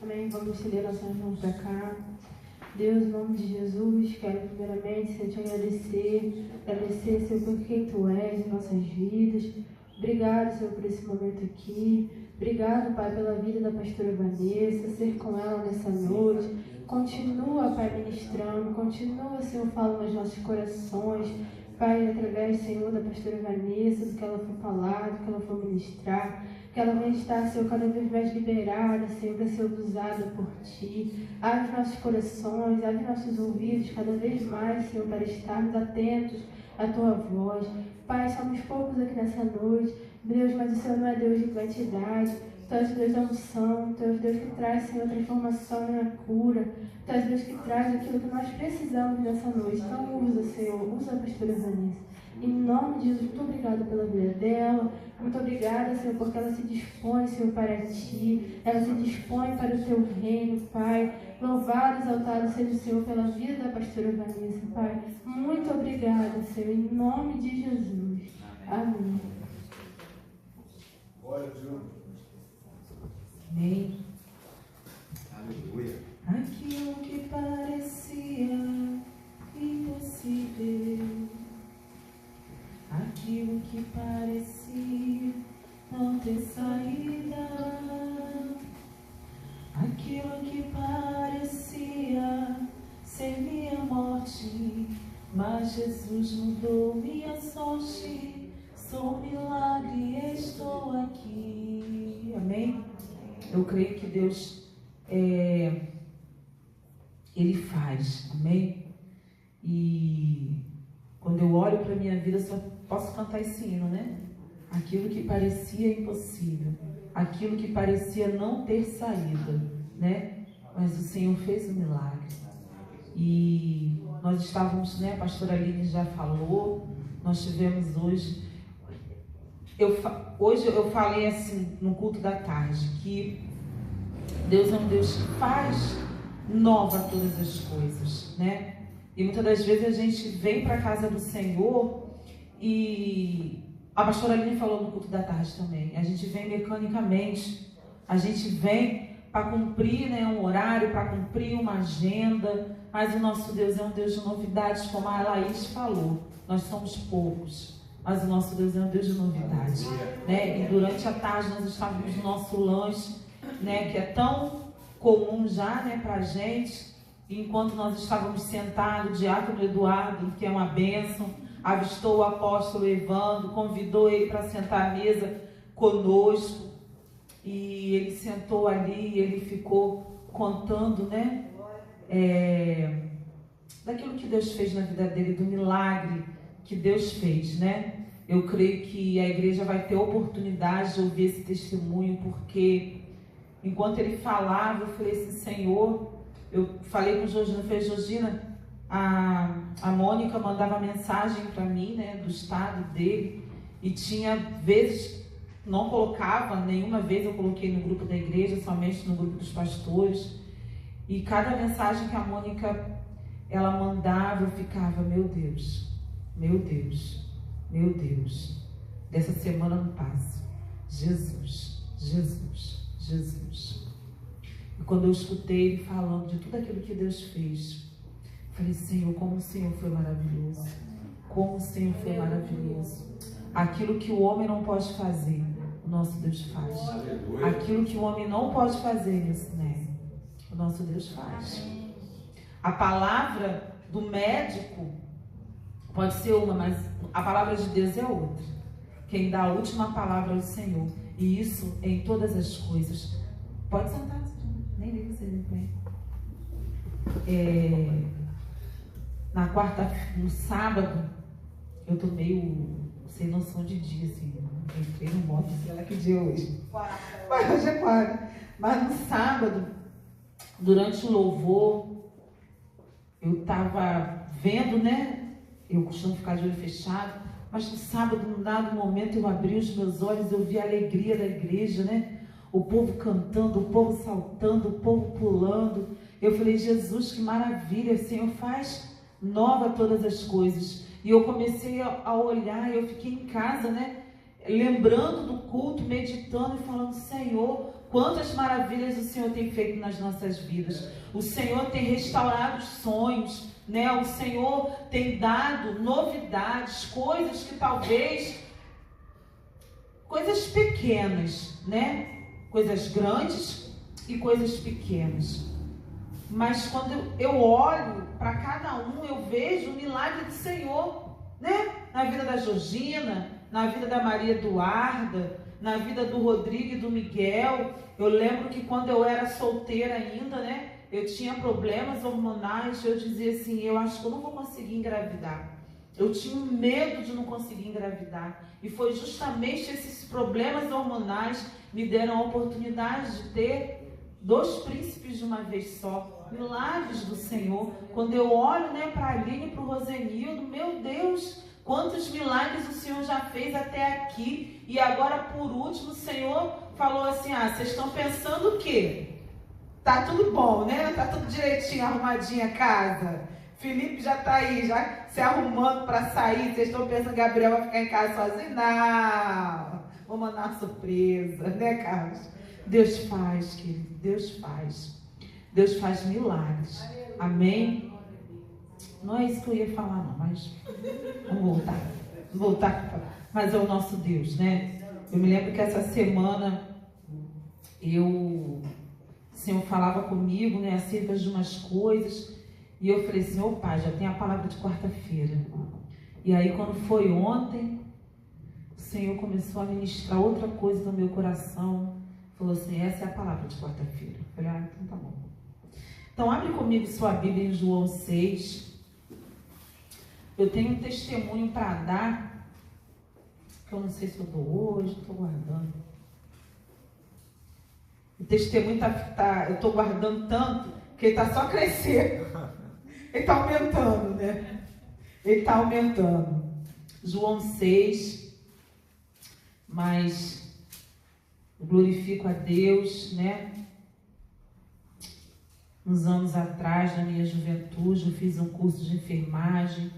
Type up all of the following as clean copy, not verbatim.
Amém. Vamos estender nossas mãos para cá. Deus, em nome de Jesus, quero primeiramente, Senhor, te agradecer, Senhor, por quem Tu és em nossas vidas. Obrigado, Senhor, por esse momento aqui. Obrigado, Pai, pela vida da pastora Vanessa, ser com ela nessa noite. Continua, Pai, ministrando, continua, Senhor, falando aos nossos corações. Pai, através, Senhor, da pastora Vanessa, do que ela for falar, do que ela for ministrar, que ela venha estar, Senhor, cada vez mais liberada, Senhor, para ser usada por Ti. Abre nossos corações, abre nossos ouvidos cada vez mais, Senhor, para estarmos atentos à Tua voz. Pai, somos poucos aqui nessa noite, Deus, mas o Senhor não é Deus de quantidade. Tu és Deus da unção, Tu és Deus que traz, Senhor, a transformação e a cura. Tu és Deus que traz aquilo que nós precisamos nessa noite. Então usa, Senhor, usa a pastora Vanessa. Em nome de Jesus, muito obrigada pela vida dela. Muito obrigada, Senhor, porque ela se dispõe, Senhor, para Ti. Ela se dispõe para o Teu reino, Pai. Louvado, exaltado seja o Senhor pela vida da pastora Vanessa, Pai. Muito obrigada, Senhor, em nome de Jesus. Amém. Glória a Deus. Amém. Aleluia. Aquilo que parecia impossível, aquilo que parecia não ter saída, aquilo que parecia ser minha morte, mas Jesus mudou minha sorte. Sou um milagre e estou aqui. Amém? Eu creio que Deus Ele faz, amém? E quando eu olho para a minha vida, só posso cantar esse hino, né? Aquilo que parecia impossível, aquilo que parecia não ter saída, né? Mas o Senhor fez um milagre. E nós estávamos, né? A pastora Aline já falou, nós tivemos hoje. Hoje eu falei assim no culto da tarde que Deus é um Deus que faz nova todas as coisas, né? E muitas das vezes a gente vem para a casa do Senhor e a pastora Aline falou no culto da tarde também. A gente vem mecanicamente, a gente vem para cumprir, né, um horário, para cumprir uma agenda, mas o nosso Deus é um Deus de novidades, como a Laís falou. Nós somos poucos, mas o nosso Deus é um Deus de novidade, né? E durante a tarde nós estávamos no nosso lanche, né, que é tão comum já, né, para a gente. E enquanto nós estávamos sentados, o diácono Eduardo, que é uma bênção, avistou o apóstolo Evandro, convidou ele para sentar à mesa conosco. E ele sentou ali e ele ficou contando, né, daquilo que Deus fez na vida dele, do milagre que Deus fez, né? Eu creio que a igreja vai ter oportunidade de ouvir esse testemunho, porque enquanto ele falava, eu falei assim, Senhor, eu falei com Georgina, eu falei, Georgina, a Mônica mandava mensagem para mim, né, do estado dele, e tinha vezes, não colocava, nenhuma vez eu coloquei no grupo da igreja, somente no grupo dos pastores, e cada mensagem que a Mônica, ela mandava, eu ficava, meu Deus, meu Deus, meu Deus, dessa semana não passa, Jesus, Jesus, Jesus. E quando eu escutei ele falando de tudo aquilo que Deus fez, falei, Senhor, como o Senhor foi maravilhoso, como o Senhor foi maravilhoso. Aquilo que o homem não pode fazer, o nosso Deus faz. Aquilo que o homem não pode fazer, né, o nosso Deus faz. A palavra do médico pode ser uma, mas a palavra de Deus é outra. Quem dá a última palavra é o Senhor. E isso em todas as coisas. Pode sentar, nem vi você de pé. No sábado, eu tô meio sem noção de dia, assim. Entrei no moto, sei lá que dia é hoje. Mas hoje é 4. Mas no sábado, durante o louvor, eu tava vendo, né? Eu costumo ficar de olho fechado, mas no sábado, num dado momento, eu abri os meus olhos, eu vi a alegria da igreja, né? O povo cantando, o povo saltando, o povo pulando. Eu falei, Jesus, que maravilha, o Senhor faz nova todas as coisas. E eu comecei a olhar, eu fiquei em casa, né? Lembrando do culto, meditando e falando, Senhor, quantas maravilhas o Senhor tem feito nas nossas vidas. O Senhor tem restaurado os sonhos, né? O Senhor tem dado novidades, coisas que talvez, coisas pequenas, né? Coisas grandes e coisas pequenas. Mas quando eu olho para cada um, eu vejo o milagre do Senhor, né? Na vida da Georgina, na vida da Maria Eduarda, na vida do Rodrigo e do Miguel. Eu lembro que quando eu era solteira ainda, né? Eu tinha problemas hormonais, eu dizia assim, eu acho que eu não vou conseguir engravidar. Eu tinha medo de não conseguir engravidar. E foi justamente esses problemas hormonais me deram a oportunidade de ter 2 príncipes de uma vez só. Milagres do Senhor. Quando eu olho, né, para a Aline e para o Rosenildo, meu Deus, quantos milagres o Senhor já fez até aqui. E agora, por último, o Senhor falou assim, vocês estão pensando o quê? Tá tudo bom, né? Tá tudo direitinho, arrumadinha a casa. Felipe já tá aí, já se arrumando para sair. Vocês estão pensando que Gabriel vai ficar em casa sozinho? Não. Vou mandar uma surpresa, né, Carlos? Deus faz, querido. Deus faz. Deus faz milagres. Amém? Não é isso que eu ia falar, não, mas vamos voltar. Mas é o nosso Deus, né? Eu me lembro que essa semana o Senhor falava comigo, né, acerca de umas coisas, e eu falei assim, pai, já tem a palavra de quarta-feira. E aí quando foi ontem, o Senhor começou a ministrar outra coisa no meu coração, falou assim, essa é a palavra de quarta-feira. Eu falei, então tá bom. Então abre comigo sua Bíblia em João 6. Eu tenho um testemunho para dar, que eu não sei se eu dou hoje, estou guardando. O testemunho eu estou guardando tanto, que ele está só crescendo. Ele está aumentando, né? Ele está aumentando. João 6, mas eu glorifico a Deus, né? Uns anos atrás, na minha juventude, eu fiz um curso de enfermagem.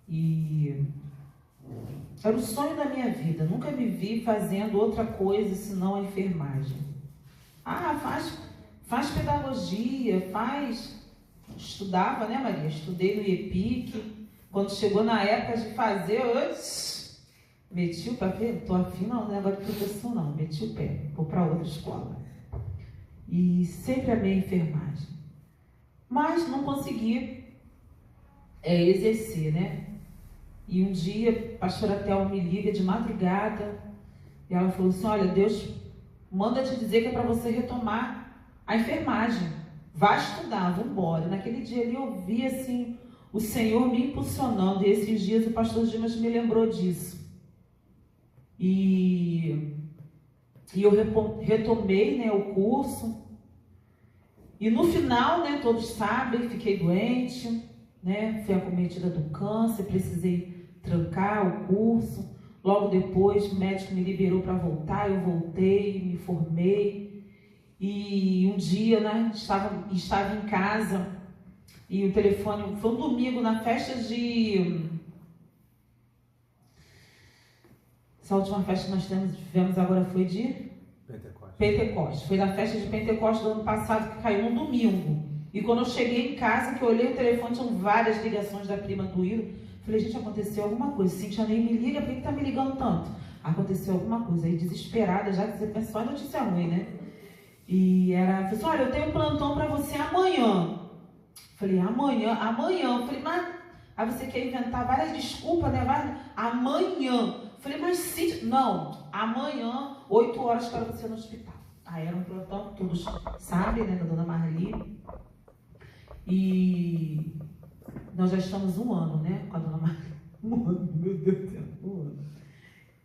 E era o sonho da minha vida. Nunca me vi fazendo outra coisa senão a enfermagem. Faz pedagogia, estudava, né, Maria? Estudei no IEPIC. Quando chegou na época de fazer, eu meti o pé. Não tô afim, não, negócio de professor, não. Meti o pé. Vou para outra escola. E sempre amei a enfermagem. Mas não consegui exercer, né? E um dia, a pastora Thelma me liga de madrugada e ela falou assim, olha, Deus manda te dizer que é para você retomar a enfermagem. Vai estudar, vamos embora. Naquele dia ali eu vi assim, o Senhor me impulsionando. E esses dias o pastor Dimas me lembrou disso. E eu retomei, né, o curso. E no final, né, todos sabem, fiquei doente, né, fui acometida do câncer, precisei trancar o curso. Logo depois o médico me liberou para voltar, eu voltei, me formei. E um dia, né, estava em casa e o telefone, foi um domingo na festa essa última festa que nós tivemos agora foi de Pentecostes. Foi na festa de Pentecostes do ano passado, que caiu no domingo. E quando eu cheguei em casa, que eu olhei o telefone, tinham várias ligações da prima do Iro. Falei, gente, aconteceu alguma coisa. Cíntia nem me liga, por que tá me ligando tanto? Aconteceu alguma coisa. Aí, desesperada, já que você pensa só em notícia ruim, né? E ela falou assim, olha, eu tenho um plantão para você amanhã. Falei, amanhã? Falei, mas... Aí você quer inventar várias desculpas, né? Amanhã. Falei, mas Cíntia... Não, amanhã, 8 horas, para você no hospital. Aí era um plantão, todos sabem, né? Da dona Marli. E nós já estamos 1 ano, né? Com a dona Marli. 1 ano, meu Deus do céu, 1 ano.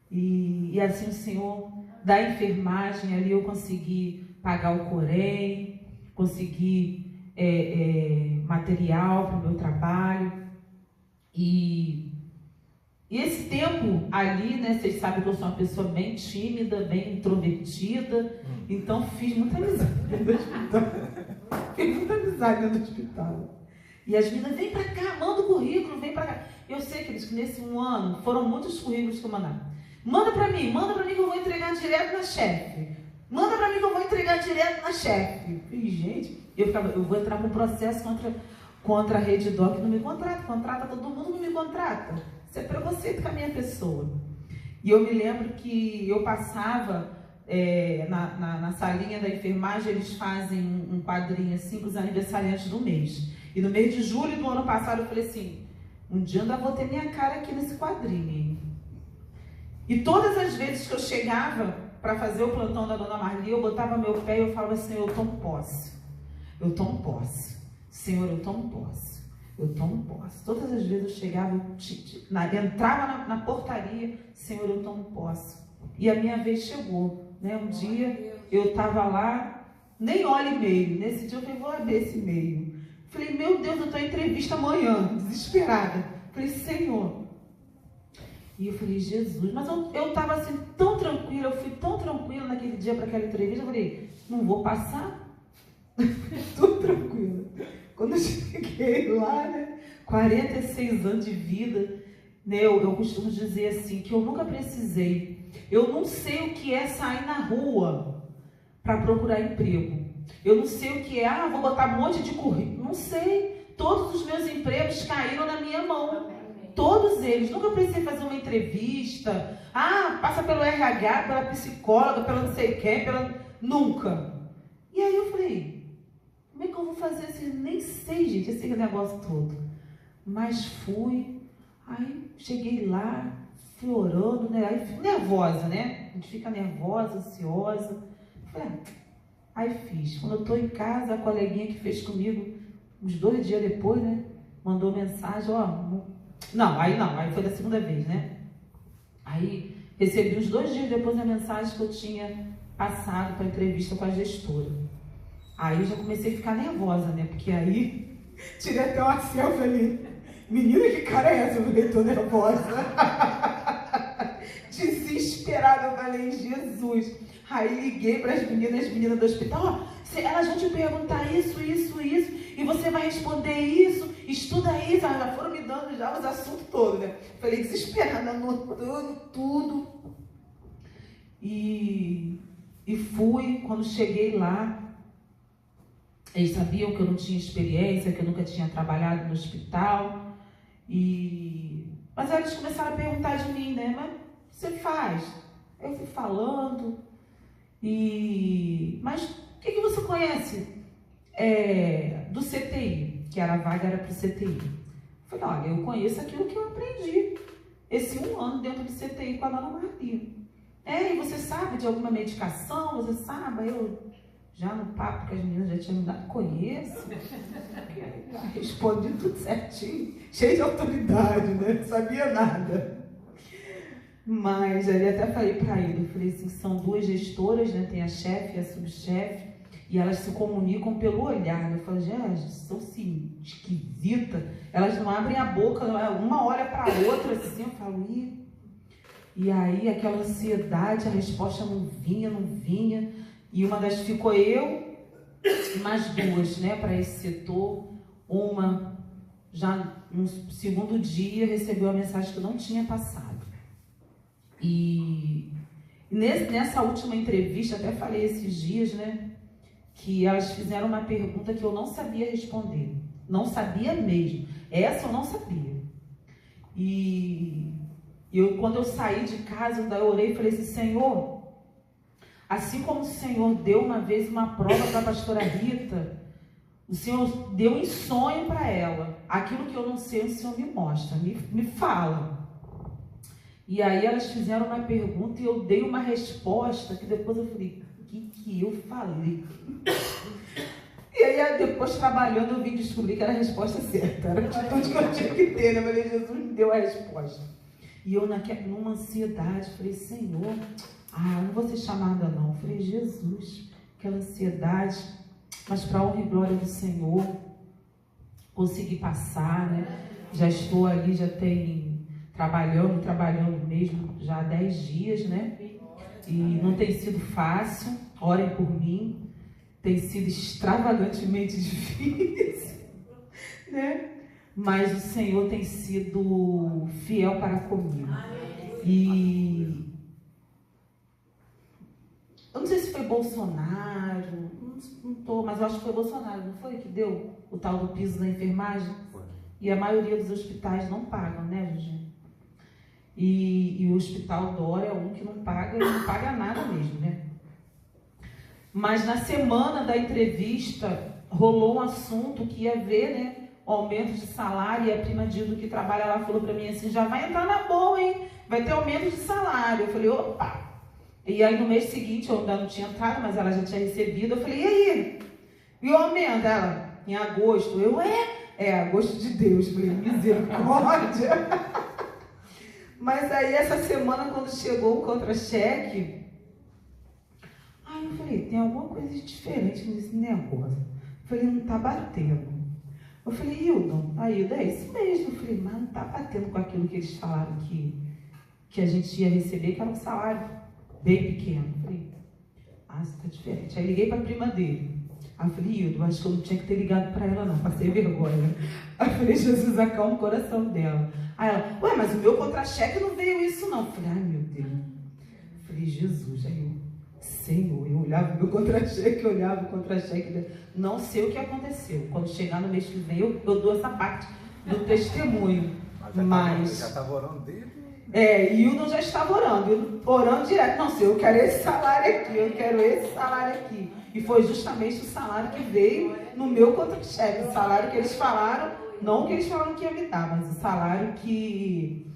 E assim o Senhor, da enfermagem, ali eu consegui pagar o Corém, consegui material para o meu trabalho. E esse tempo ali, né, vocês sabem que eu sou uma pessoa bem tímida, bem introvertida, então fiz muita amizade dentro do hospital. Fiz muita amizade dentro do hospital. E as meninas, vem pra cá, manda o currículo, vem pra cá. Eu sei que nesse 1 ano, foram muitos currículos que eu mandava. Manda para mim que eu vou entregar direto na chefe. Manda para mim que eu vou entregar direto na chefe. E, gente, eu vou entrar com processo contra a Rede Doc, não me contrata todo mundo, não me contrata. Isso é preconceito com a minha pessoa. E eu me lembro que eu passava na salinha da enfermagem, eles fazem um quadrinho assim para os aniversariantes do mês. E no mês de julho do ano passado eu falei assim, um dia eu ainda vou ter minha cara aqui nesse quadrinho, hein? E todas as vezes que eu chegava para fazer o plantão da Dona Marli, eu botava meu pé e eu falava assim, eu tomo posse. Eu tomo posse. Senhor, eu tomo posse. Eu tomo posse. Todas as vezes eu chegava, entrava na portaria, Senhor, eu tomo posse. E a minha vez chegou, né? Um dia eu estava lá, nem olho e-mail. Nesse dia eu falei, vou abrir esse e-mail. Falei, meu Deus, eu estou em entrevista amanhã, desesperada. Falei, Senhor. E eu falei, Jesus, mas eu estava assim tão tranquila, eu fui tão tranquila naquele dia para aquela entrevista, eu falei, não vou passar? Estou tranquila. Quando eu cheguei lá, né, 46 anos de vida, né, eu costumo dizer assim, que eu nunca precisei, eu não sei o que é sair na rua para procurar emprego, eu não sei o que é, vou botar um monte de currículo, não sei, todos os meus empregos caíram na minha mão. Todos eles, nunca precisei fazer uma entrevista, passa pelo RH, pela psicóloga, pela não sei quem, nunca. E aí eu falei, como é que eu vou fazer assim? Nem sei, gente, esse negócio todo. Mas fui, aí cheguei lá, fui orando, né? Aí fico nervosa, né? A gente fica nervosa, ansiosa. Falei, aí fiz. Quando eu tô em casa, a coleguinha que fez comigo, uns 2 dias depois, né? Mandou mensagem, aí foi da segunda vez, né? Aí recebi uns 2 dias depois a mensagem que eu tinha passado para a entrevista com a gestora. Aí eu já comecei a ficar nervosa, né? Porque aí tirei até uma selfie ali. Menina, que cara é essa? Eu falei, tô nervosa. Desesperada, eu falei, Jesus. Aí liguei para as meninas do hospital, elas vão te perguntar isso, e você vai responder isso, estuda isso. Elas já foram me dando já os assuntos todos, né? Falei, desesperada, anotando tudo. E fui, quando cheguei lá, eles sabiam que eu não tinha experiência, que eu nunca tinha trabalhado no hospital. Mas aí eles começaram a perguntar de mim, né? Mas o que você faz? Eu fui falando. Mas o que você conhece do CTI? Que a vaga era para o CTI. Eu falei, olha, eu conheço aquilo que eu aprendi. Esse 1 ano dentro do CTI com a Dona Marli. E você sabe de alguma medicação? Você sabe? Eu já no papo que as meninas já tinham me dado, conheço. Respondi tudo certinho, cheio de autoridade, né? Não sabia nada. Mas ali até falei para ele, eu falei assim, são 2 gestoras, né? Tem a chefe e a subchefe, e elas se comunicam pelo olhar. Eu falei, gente, são assim, esquisitas. Elas não abrem a boca, uma olha para a outra assim, eu falo, e aí aquela ansiedade, a resposta não vinha. E uma das ficou eu e mais 2, né, para esse setor. Uma já no segundo dia recebeu a mensagem que eu não tinha passado. E nessa última entrevista, até falei esses dias, né, que elas fizeram uma pergunta que eu não sabia responder. Não sabia mesmo. Essa eu não sabia. E quando eu saí de casa, eu orei e falei assim, Senhor, assim como o Senhor deu uma vez uma prova para a pastora Rita, o Senhor deu em sonho para ela. Aquilo que eu não sei, o Senhor me mostra, me fala. E aí elas fizeram uma pergunta e eu dei uma resposta que depois eu falei, o que eu falei? E aí depois trabalhando eu vim descobrir que era a resposta certa. Era tudo que eu tinha que ter, né? Eu falei, Jesus me deu a resposta. E eu numa ansiedade, falei, Senhor, não vou ser chamada não. Eu falei, Jesus, aquela ansiedade, mas para a honra e glória do Senhor, consegui passar, né? Já estou ali, já tem trabalhando mesmo já há 10 dias, né? E não tem sido fácil, orem por mim, tem sido extravagantemente difícil, né? Mas o Senhor tem sido fiel para comigo. E eu não sei se foi Bolsonaro, não tô, mas eu acho que foi Bolsonaro, não foi? Que deu o tal do piso da enfermagem? Foi. E a maioria dos hospitais não pagam, né, Jorginho? E o Hospital Dória é um que não paga, e não paga nada mesmo, né? Mas na semana da entrevista, rolou um assunto que ia ver, né, o aumento de salário, e a prima Dildo que trabalha lá falou para mim assim, já vai entrar na boa, hein? Vai ter aumento de salário. Eu falei, opa! E aí no mês seguinte, eu ainda não tinha entrado, mas ela já tinha recebido. Eu falei, e aí? E o aumento? Ela, em agosto. Eu, agosto de Deus. Eu falei, misericórdia. Mas aí essa semana, quando chegou o contra-cheque, aí eu falei, tem alguma coisa diferente nesse negócio. Eu falei, não tá batendo. Eu falei, Hildon, é isso mesmo. Eu falei, mas não tá batendo com aquilo que eles falaram que a gente ia receber, que era um salário bem pequeno. Eu falei, isso tá diferente. Aí liguei para a prima dele. Aí eu falei, Hildon, acho que eu não tinha que ter ligado para ela não, passei vergonha. Aí eu falei, Jesus, acalma o coração dela. Aí ela, mas o meu contra-cheque não veio isso não. Eu falei, meu Deus. Eu falei, Jesus, aí eu, Senhor, eu olhava o meu contra-cheque, olhava o contra-cheque. Não sei o que aconteceu. Quando chegar no mês que vem, eu dou essa parte do testemunho. Mas já estava orando dele? E Hildon já estava orando direto. Não sei, eu quero esse salário aqui, eu quero esse salário aqui. E foi justamente o salário que veio no meu contra-cheque. O salário que eles falaram, não o que eles falaram que ia me dar, mas o salário que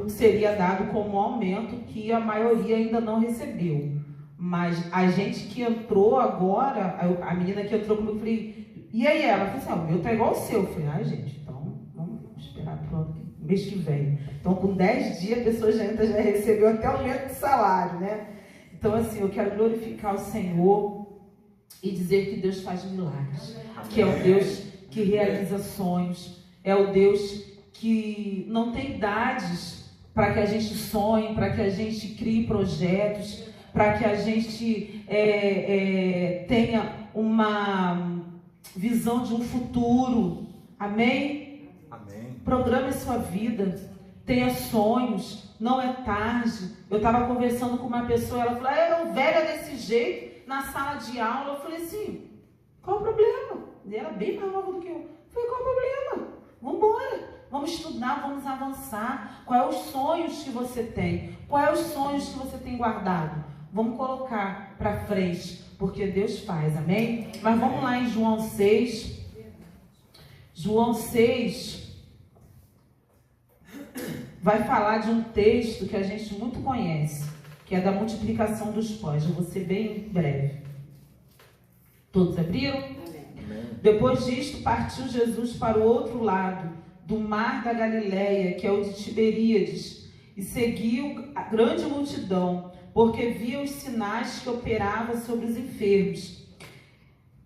seria dado como aumento, que a maioria ainda não recebeu. Mas a gente que entrou agora, a menina que entrou comigo, eu falei, e aí ela? Falei assim, o meu tá igual ao seu. Eu falei, gente, então vamos esperar pro mês que vem. Então com 10 dias a pessoa já recebeu até o aumento de salário, né? Então assim, eu quero glorificar o Senhor e dizer que Deus faz milagres. Amém. Que é o Deus que realiza sonhos, é o Deus que não tem idades para que a gente sonhe, para que a gente crie projetos, para que a gente tenha uma visão de um futuro. Amém? Amém. Programe a sua vida, tenha sonhos, não é tarde. Eu estava conversando com uma pessoa, ela falou, eu era velha desse jeito, na sala de aula. Eu falei assim, qual o problema? E ela bem mais nova do que eu. Eu falei, qual o problema? Vamos embora, vamos estudar, vamos avançar. Quais são os sonhos que você tem? Quais são os sonhos que você tem guardado? Vamos colocar para frente, porque Deus faz, amém? Mas vamos lá em João 6. João 6 vai falar de um texto que a gente muito conhece, que é da multiplicação dos pães. Eu vou ser bem breve. Todos abriram? Amém. Depois disto, partiu Jesus para o outro lado do mar da Galileia, que é o de Tiberíades, e seguiu a grande multidão, porque via os sinais que operava sobre os enfermos.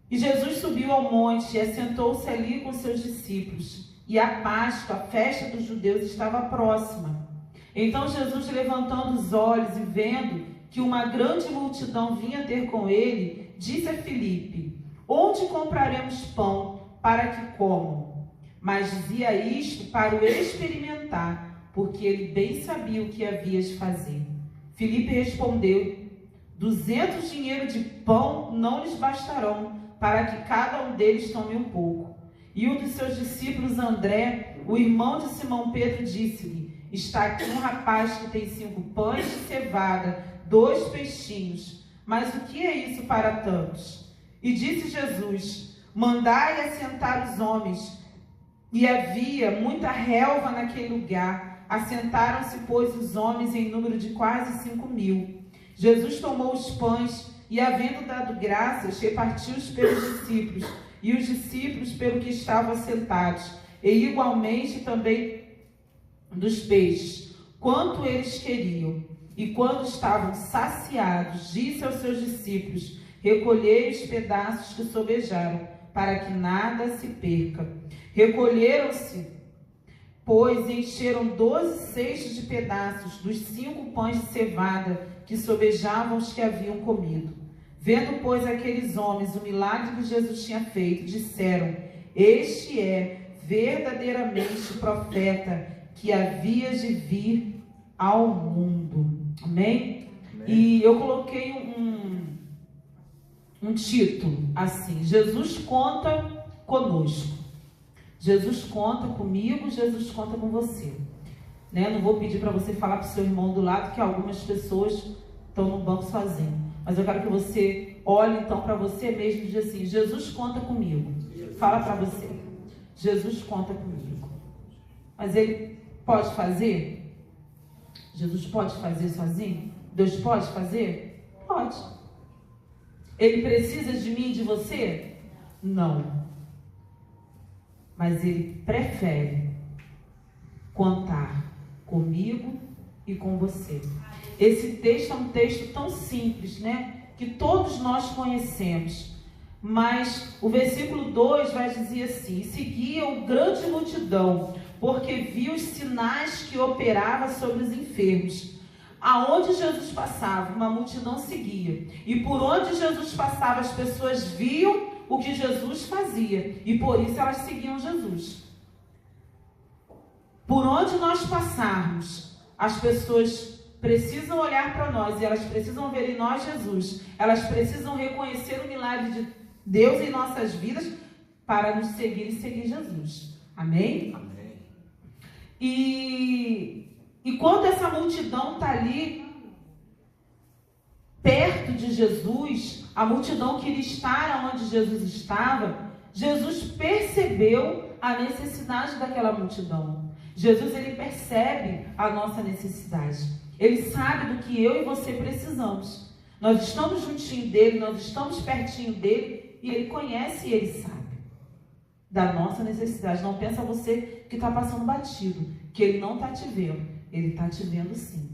E Jesus subiu ao monte e assentou-se ali com seus discípulos. E a Páscoa, a festa dos judeus, estava próxima. Então Jesus, levantando os olhos e vendo que uma grande multidão vinha ter com ele, disse a Filipe, onde compraremos pão para que comam? Mas dizia isto para o experimentar, porque ele bem sabia o que havia de fazer. Filipe respondeu, 200 dinheiros de pão não lhes bastarão, para que cada um deles tome um pouco. E um dos seus discípulos, André, o irmão de Simão Pedro, disse-lhe, está aqui um rapaz que tem 5 pães de cevada, 2 peixinhos, mas o que é isso para tantos? E disse Jesus, mandai assentar os homens. E havia muita relva naquele lugar. Assentaram-se, pois, os homens em número de quase 5.000. Jesus tomou os pães e, havendo dado graças, repartiu-os pelos discípulos, e os discípulos pelo que estavam assentados, e igualmente também dos peixes, quanto eles queriam. E quando estavam saciados, disse aos seus discípulos, recolhei os pedaços que sobejaram, para que nada se perca. Recolheram-se, pois, e encheram 12 cestos de pedaços dos 5 pães de cevada que sobejavam os que haviam comido. Vendo, pois, aqueles homens o milagre que Jesus tinha feito, disseram, este é verdadeiramente o profeta que havia de vir ao mundo. Amém? Amém. E eu coloquei um título assim: Jesus conta conosco. Jesus conta comigo, Jesus conta com você. Né? Não vou pedir para você falar para o seu irmão do lado que algumas pessoas estão no banco sozinhos. Mas eu quero que você olhe então para você mesmo e diga assim: Jesus conta comigo. Fala para você: Jesus conta comigo. Mas ele pode fazer? Jesus pode fazer sozinho? Deus pode fazer? Pode. Ele precisa de mim e de você? Não. Mas ele prefere contar comigo e com você. Esse texto é um texto tão simples, né? Que todos nós conhecemos. Mas o versículo 2 vai dizer assim: seguia-o grande multidão, porque viu os sinais que operava sobre os enfermos. Aonde Jesus passava, uma multidão seguia. E por onde Jesus passava, as pessoas viam o que Jesus fazia. E por isso elas seguiam Jesus. Por onde nós passarmos, as pessoas precisam olhar para nós e elas precisam ver em nós Jesus. Elas precisam reconhecer o milagre de Deus em nossas vidas para nos seguir e seguir Jesus. Amém? Amém. E quando essa multidão está ali perto de Jesus, a multidão queria estar onde Jesus estava, Jesus percebeu a necessidade daquela multidão. Jesus, ele percebe a nossa necessidade. Ele sabe do que eu e você precisamos. Nós estamos juntinho dele, nós estamos pertinho dele, e ele conhece e ele sabe da nossa necessidade. Não pensa você que está passando batido, que ele não está te vendo. Ele está te vendo sim.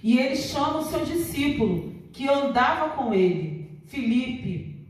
E ele chama o seu discípulo, que andava com ele, Filipe.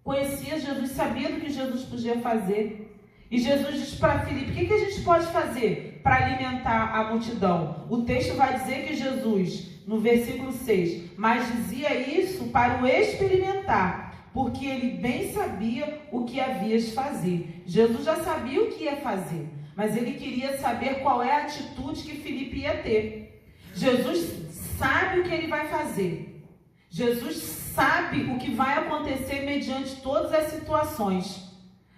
Conhecia Jesus, sabia do que Jesus podia fazer. E Jesus diz para Filipe: o que a gente pode fazer para alimentar a multidão? O texto vai dizer que Jesus, no versículo 6, mas dizia isso para o experimentar, porque ele bem sabia o que havia de fazer. Jesus já sabia o que ia fazer, mas ele queria saber qual é a atitude que Filipe ia ter. Jesus sabe o que ele vai fazer. Jesus sabe o que vai acontecer mediante todas as situações.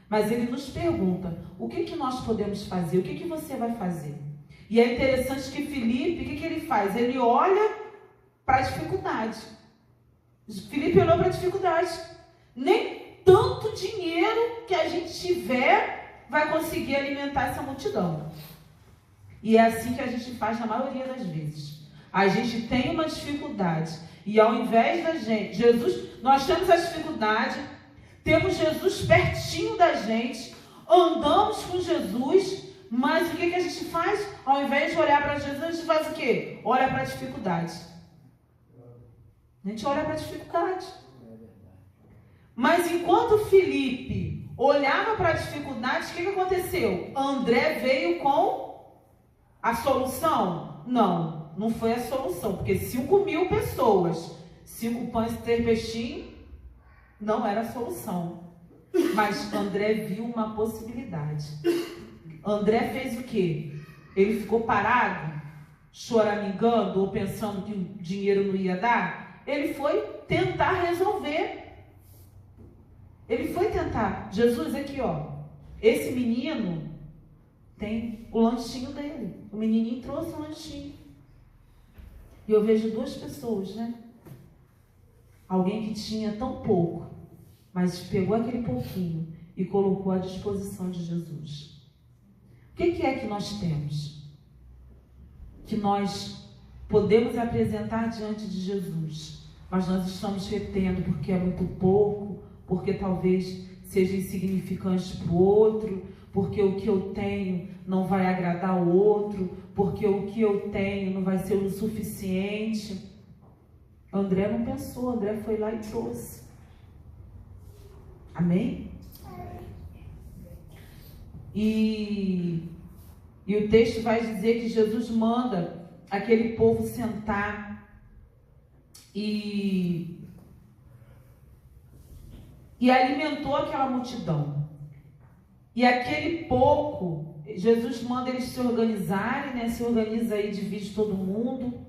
Mas ele nos pergunta: o que nós podemos fazer? O que você vai fazer? E é interessante que Filipe, o que ele faz? Ele olha para a dificuldade. Filipe olhou para a dificuldade. Nem tanto dinheiro que a gente tiver vai conseguir alimentar essa multidão. E é assim que a gente faz na maioria das vezes. A gente tem uma dificuldade e ao invés da gente, Jesus, nós temos a dificuldade, temos Jesus pertinho da gente, andamos com Jesus, mas o que a gente faz? Ao invés de olhar para Jesus, a gente faz o quê? Olha para a dificuldade. A gente olha para a dificuldade. Mas enquanto Filipe olhava para a dificuldade, o que aconteceu? André veio com a solução? Não, não foi a solução, porque 5.000 pessoas, 5 pães e 3 peixinhos, não era a solução. Mas André viu uma possibilidade. André fez o quê? Ele ficou parado, choramingando ou pensando que o dinheiro não ia dar? Ele foi tentar resolver. Ele foi tentar. Jesus, aqui ó, esse menino tem o lanchinho dele. O menininho trouxe o lanchinho. E eu vejo 2 pessoas, né? Alguém que tinha tão pouco, mas pegou aquele pouquinho e colocou à disposição de Jesus. O que é que nós temos? Que nós podemos apresentar diante de Jesus, mas nós estamos retendo porque é muito pouco, porque talvez seja insignificante para o outro, porque o que eu tenho não vai agradar o outro, porque o que eu tenho não vai ser o suficiente. André não pensou, André foi lá e trouxe. Amém? E o texto vai dizer que Jesus manda aquele povo sentar e alimentou aquela multidão. E aquele pouco, Jesus manda eles se organizarem, né? Se organiza aí, divide todo mundo.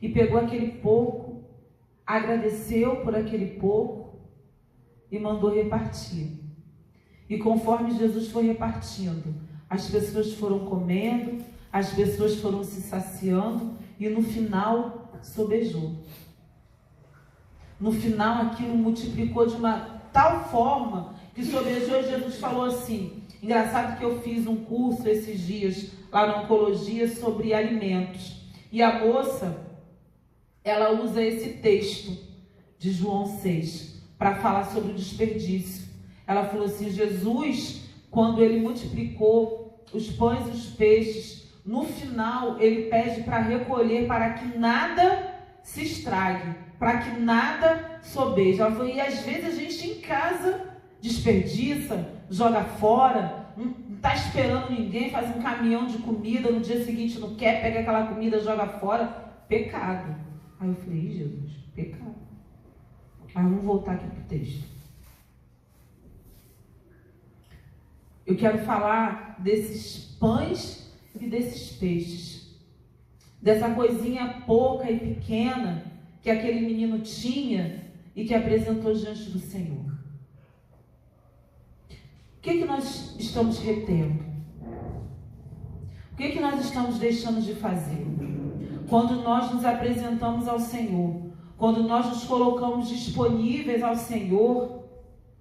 E pegou aquele pouco, agradeceu por aquele pouco e mandou repartir. E conforme Jesus foi repartindo, as pessoas foram comendo, as pessoas foram se saciando e no final sobejou. No final aquilo multiplicou de uma tal forma que sobejou e Jesus falou assim, engraçado que eu fiz um curso esses dias lá na oncologia sobre alimentos. E a moça, ela usa esse texto de João 6 para falar sobre o desperdício. Ela falou assim, Jesus, quando ele multiplicou os pães e os peixes, no final ele pede para recolher, para que nada se estrague, para que nada sobeje. Ela falou, e às vezes a gente em casa desperdiça, joga fora, não está esperando ninguém, faz um caminhão de comida, no dia seguinte não quer, pega aquela comida, joga fora. Pecado. Aí eu falei, Jesus, pecado. Mas vamos voltar aqui para o texto. Eu quero falar desses pães e desses peixes. Dessa coisinha pouca e pequena que aquele menino tinha e que apresentou diante do Senhor. O que nós estamos retendo? O que nós estamos deixando de fazer? Quando nós nos apresentamos ao Senhor, quando nós nos colocamos disponíveis ao Senhor,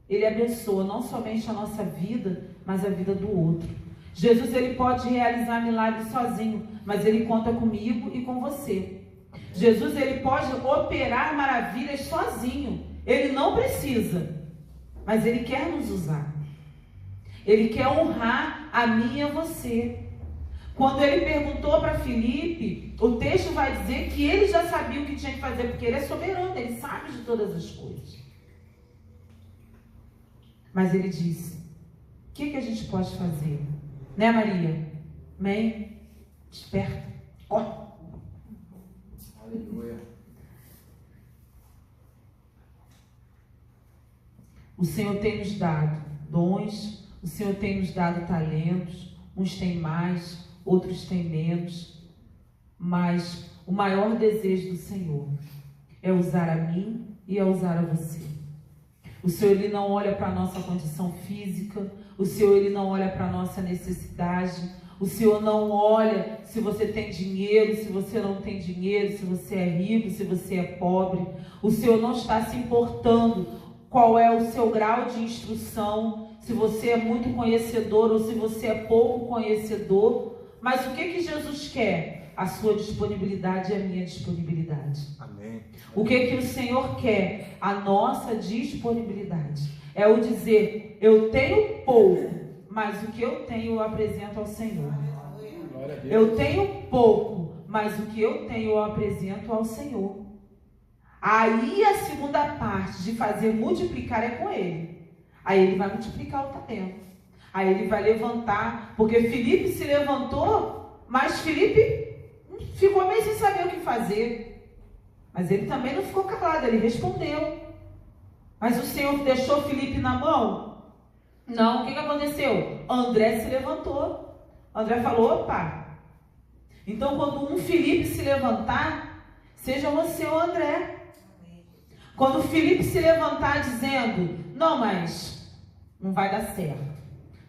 Ele abençoa não somente a nossa vida, mas a vida do outro. Jesus, Ele pode realizar milagres sozinho, mas Ele conta comigo e com você. Jesus, Ele pode operar maravilhas sozinho. Ele não precisa, mas Ele quer nos usar. Ele quer honrar a mim e a você. Quando Ele perguntou para Filipe, o texto vai dizer que ele já sabia o que tinha que fazer, porque Ele é soberano, Ele sabe de todas as coisas. Mas Ele disse, o que a gente pode fazer? Né, Maria? Amém? Desperta. Ó. Aleluia. O Senhor tem nos dado dons, o Senhor tem nos dado talentos, uns têm mais, outros têm menos, mas o maior desejo do Senhor é usar a mim e é usar a você. O Senhor, Ele não olha para a nossa condição física, o Senhor, Ele não olha para a nossa necessidade, o Senhor não olha se você tem dinheiro, se você não tem dinheiro, se você é rico, se você é pobre. O Senhor não está se importando qual é o seu grau de instrução, se você é muito conhecedor ou se você é pouco conhecedor. Mas o que Jesus quer? A sua disponibilidade e a minha disponibilidade. Amém. O que o Senhor quer? A nossa disponibilidade. É o dizer, eu tenho pouco, mas o que eu tenho eu apresento ao Senhor. Eu tenho pouco, mas o que eu tenho eu apresento ao Senhor. Aí a segunda parte de fazer multiplicar é com Ele. Aí Ele vai multiplicar o talento. Aí Ele vai levantar, porque Filipe se levantou, mas Filipe ficou meio sem saber o que fazer. Mas ele também não ficou calado, ele respondeu. Mas o Senhor deixou Filipe na mão? Não, o que aconteceu? André se levantou. André falou, opa. Então quando um Filipe se levantar, seja você ou André. Quando o Filipe se levantar dizendo, não, mas não vai dar certo.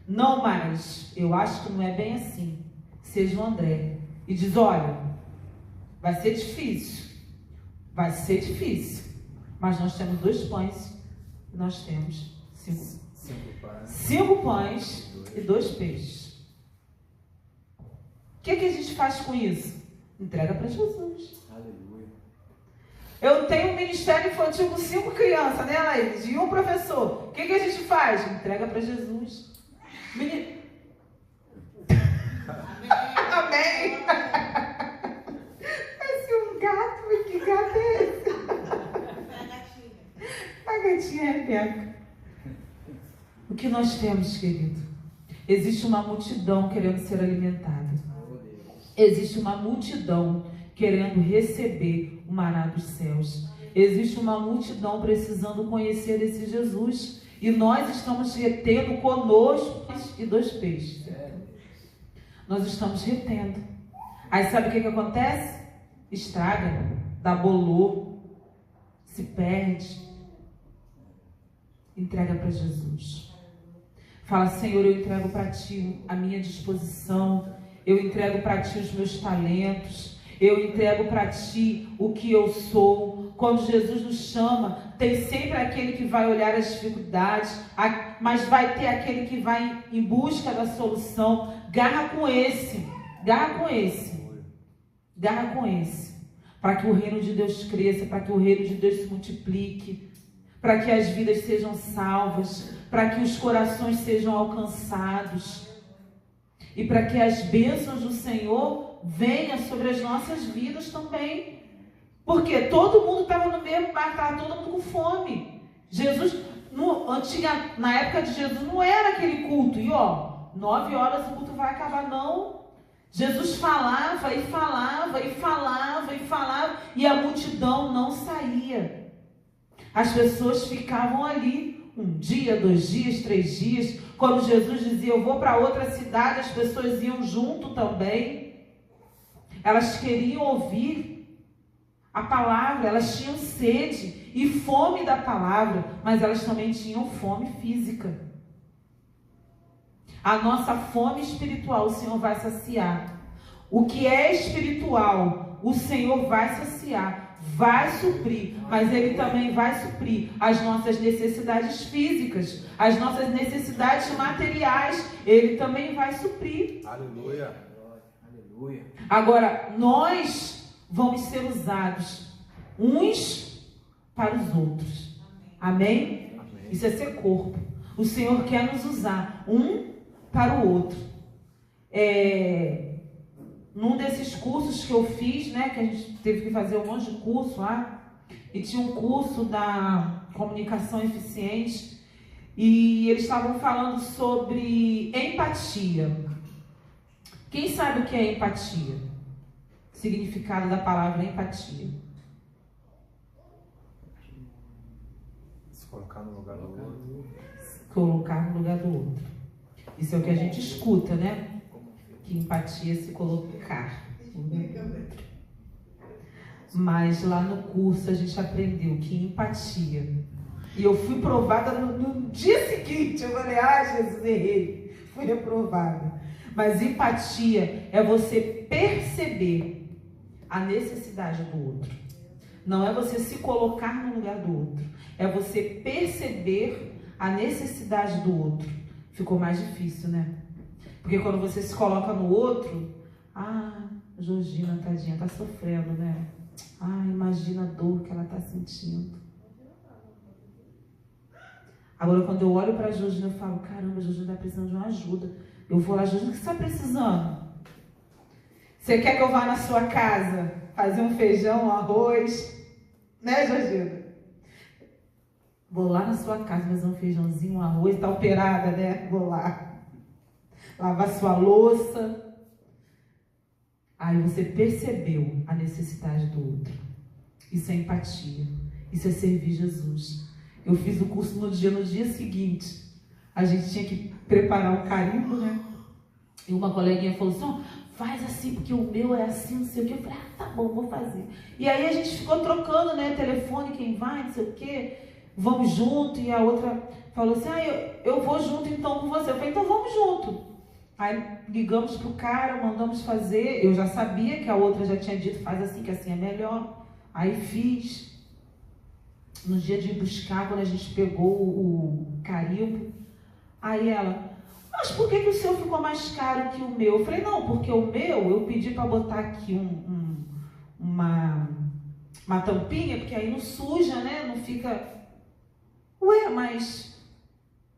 Não, mas eu acho que não é bem assim. Seja o André. E diz, olha, vai ser difícil. Vai ser difícil. Mas nós temos 2 pães e nós temos 5 pães e 2 peixes. O que a gente faz com isso? Entrega para Jesus. Aleluia. Eu tenho um ministério infantil com 5 crianças, né, Laís? E um professor. O que a gente faz? Entrega para Jesus. Amém. Parece um gato, mas que gato é esse? A gatinha Rebeca. O que nós temos, querido? Existe uma multidão querendo ser alimentada. Existe uma multidão querendo receber o maná dos céus. Existe uma multidão precisando conhecer esse Jesus. E nós estamos retendo conosco e 2 peixes. Nós estamos retendo. Aí sabe o que acontece? Estraga, dá bolor, se perde. E entrega para Jesus. Fala, Senhor, eu entrego para Ti a minha disposição, eu entrego para Ti os meus talentos, eu entrego para Ti o que eu sou. Quando Jesus nos chama, tem sempre aquele que vai olhar as dificuldades, mas vai ter aquele que vai em busca da solução. Garra com esse, garra com esse, garra com esse, para que o reino de Deus cresça, para que o reino de Deus se multiplique, para que as vidas sejam salvas, para que os corações sejam alcançados e para que as bênçãos do Senhor venham sobre as nossas vidas também. Porque todo mundo estava no mesmo mar, estava todo mundo com fome. Jesus, na época de Jesus, não era aquele culto. E 9 horas o culto vai acabar, não. Jesus falava e falava e falava e falava e a multidão não saía. As pessoas ficavam ali 1 dia, 2 dias, 3 dias. Quando Jesus dizia, eu vou para outra cidade, as pessoas iam junto também. Elas queriam ouvir a palavra, elas tinham sede e fome da palavra, mas elas também tinham fome física. A nossa fome espiritual, o Senhor vai saciar. O que é espiritual, o Senhor vai saciar, vai suprir, mas Ele também vai suprir as nossas necessidades físicas, as nossas necessidades materiais, Ele também vai suprir. Aleluia. Aleluia. Agora, nós vamos ser usados uns para os outros. Amém? Amém. Isso é ser corpo. O Senhor quer nos usar um para o outro. Num desses cursos que eu fiz, né, que a gente teve que fazer um monte de curso lá, e tinha um curso da comunicação eficiente, e eles estavam falando sobre empatia. Quem sabe o que é empatia? Significado da palavra empatia. Se colocar no lugar do outro. Colocar no lugar do outro. Isso é o que a gente escuta, né? Que empatia é se colocar no lugar do outro. Mas lá no curso a gente aprendeu que empatia. E eu fui provada no dia seguinte. Eu falei, Jesus, errei. Fui reprovada. Mas empatia é você perceber a necessidade do outro. Não é você se colocar no lugar do outro. É você perceber a necessidade do outro. Ficou mais difícil, né? Porque quando você se coloca no outro, Georgina, tadinha, tá sofrendo, né? Imagina a dor que ela tá sentindo. Agora, quando eu olho pra Georgina, eu falo, caramba, a Georgina tá precisando de uma ajuda. Eu vou lá, Georgina, o que você tá precisando? Você quer que eu vá na sua casa fazer um feijão, um arroz? Né, Georgina? Vou lá na sua casa fazer um feijãozinho, um arroz. Tá operada, né? Vou lá. Lavar sua louça. Aí você percebeu a necessidade do outro. Isso é empatia. Isso é servir Jesus. Eu fiz o curso no dia seguinte. A gente tinha que preparar um carimbo, né? E uma coleguinha falou assim, faz assim, porque o meu é assim, não sei o quê. Eu falei, tá bom, vou fazer. E aí a gente ficou trocando, né, telefone, quem vai, não sei o quê. Vamos junto. E a outra falou assim, eu vou junto então com você. Eu falei, então vamos junto. Aí ligamos pro cara, mandamos fazer. Eu já sabia que a outra já tinha dito, faz assim, que assim é melhor. Aí fiz. No dia de buscar, quando a gente pegou o carimbo, aí ela, mas por que o seu ficou mais caro que o meu? Eu falei, não, porque o meu, eu pedi para botar aqui uma tampinha, porque aí não suja, né? Não fica... Ué, mas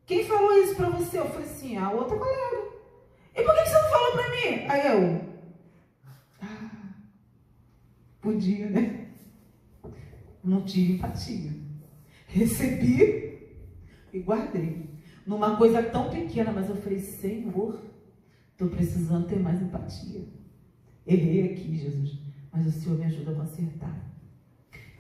quem falou isso para você? Eu falei assim, a outra colega. E por que você não falou para mim? Aí eu... podia, né? Não tive empatia. Recebi e guardei. Numa coisa tão pequena, mas eu falei, Senhor, estou precisando ter mais empatia. Errei aqui, Jesus, mas o Senhor me ajuda a consertar.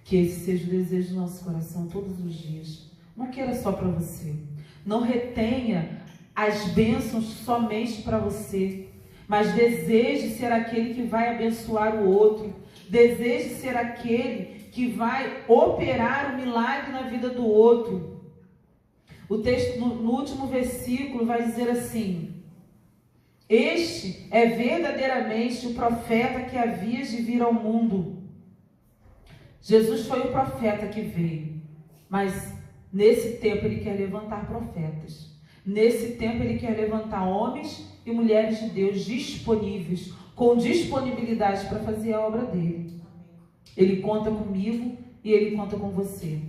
Que esse seja o desejo do nosso coração todos os dias. Não queira só para você. Não retenha as bênçãos somente para você, mas deseje ser aquele que vai abençoar o outro. Deseje ser aquele que vai operar o milagre na vida do outro. O texto, no último versículo, vai dizer assim: este é verdadeiramente o profeta que havia de vir ao mundo. Jesus foi o profeta que veio, mas nesse tempo ele quer levantar profetas. Nesse tempo ele quer levantar homens e mulheres de Deus disponíveis, com disponibilidade para fazer a obra dele. Ele conta comigo e ele conta com você.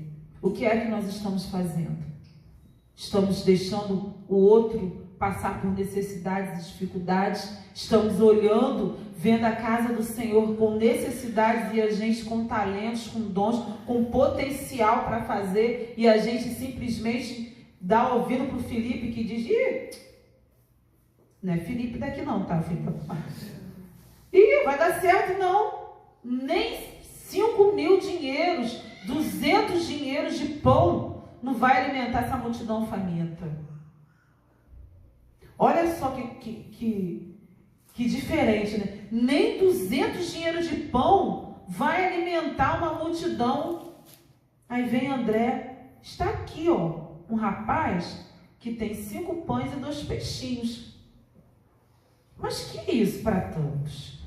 O que é que nós estamos fazendo? Estamos deixando o outro passar por necessidades e dificuldades? Estamos olhando, vendo a casa do Senhor com necessidades e a gente com talentos, com dons, com potencial para fazer, e a gente simplesmente dá ouvido para o Felipe que diz: ih, não é Felipe daqui não, tá, Felipe? Ih, vai dar certo não. Nem 5.000 dinheiros, 200 dinheiros de pão não vai alimentar essa multidão faminta. Olha só que diferente, né? Nem 200 dinheiros de pão vai alimentar uma multidão. Aí vem André, está aqui, ó, um rapaz que tem 5 pães e 2 peixinhos. Mas que é isso para tantos?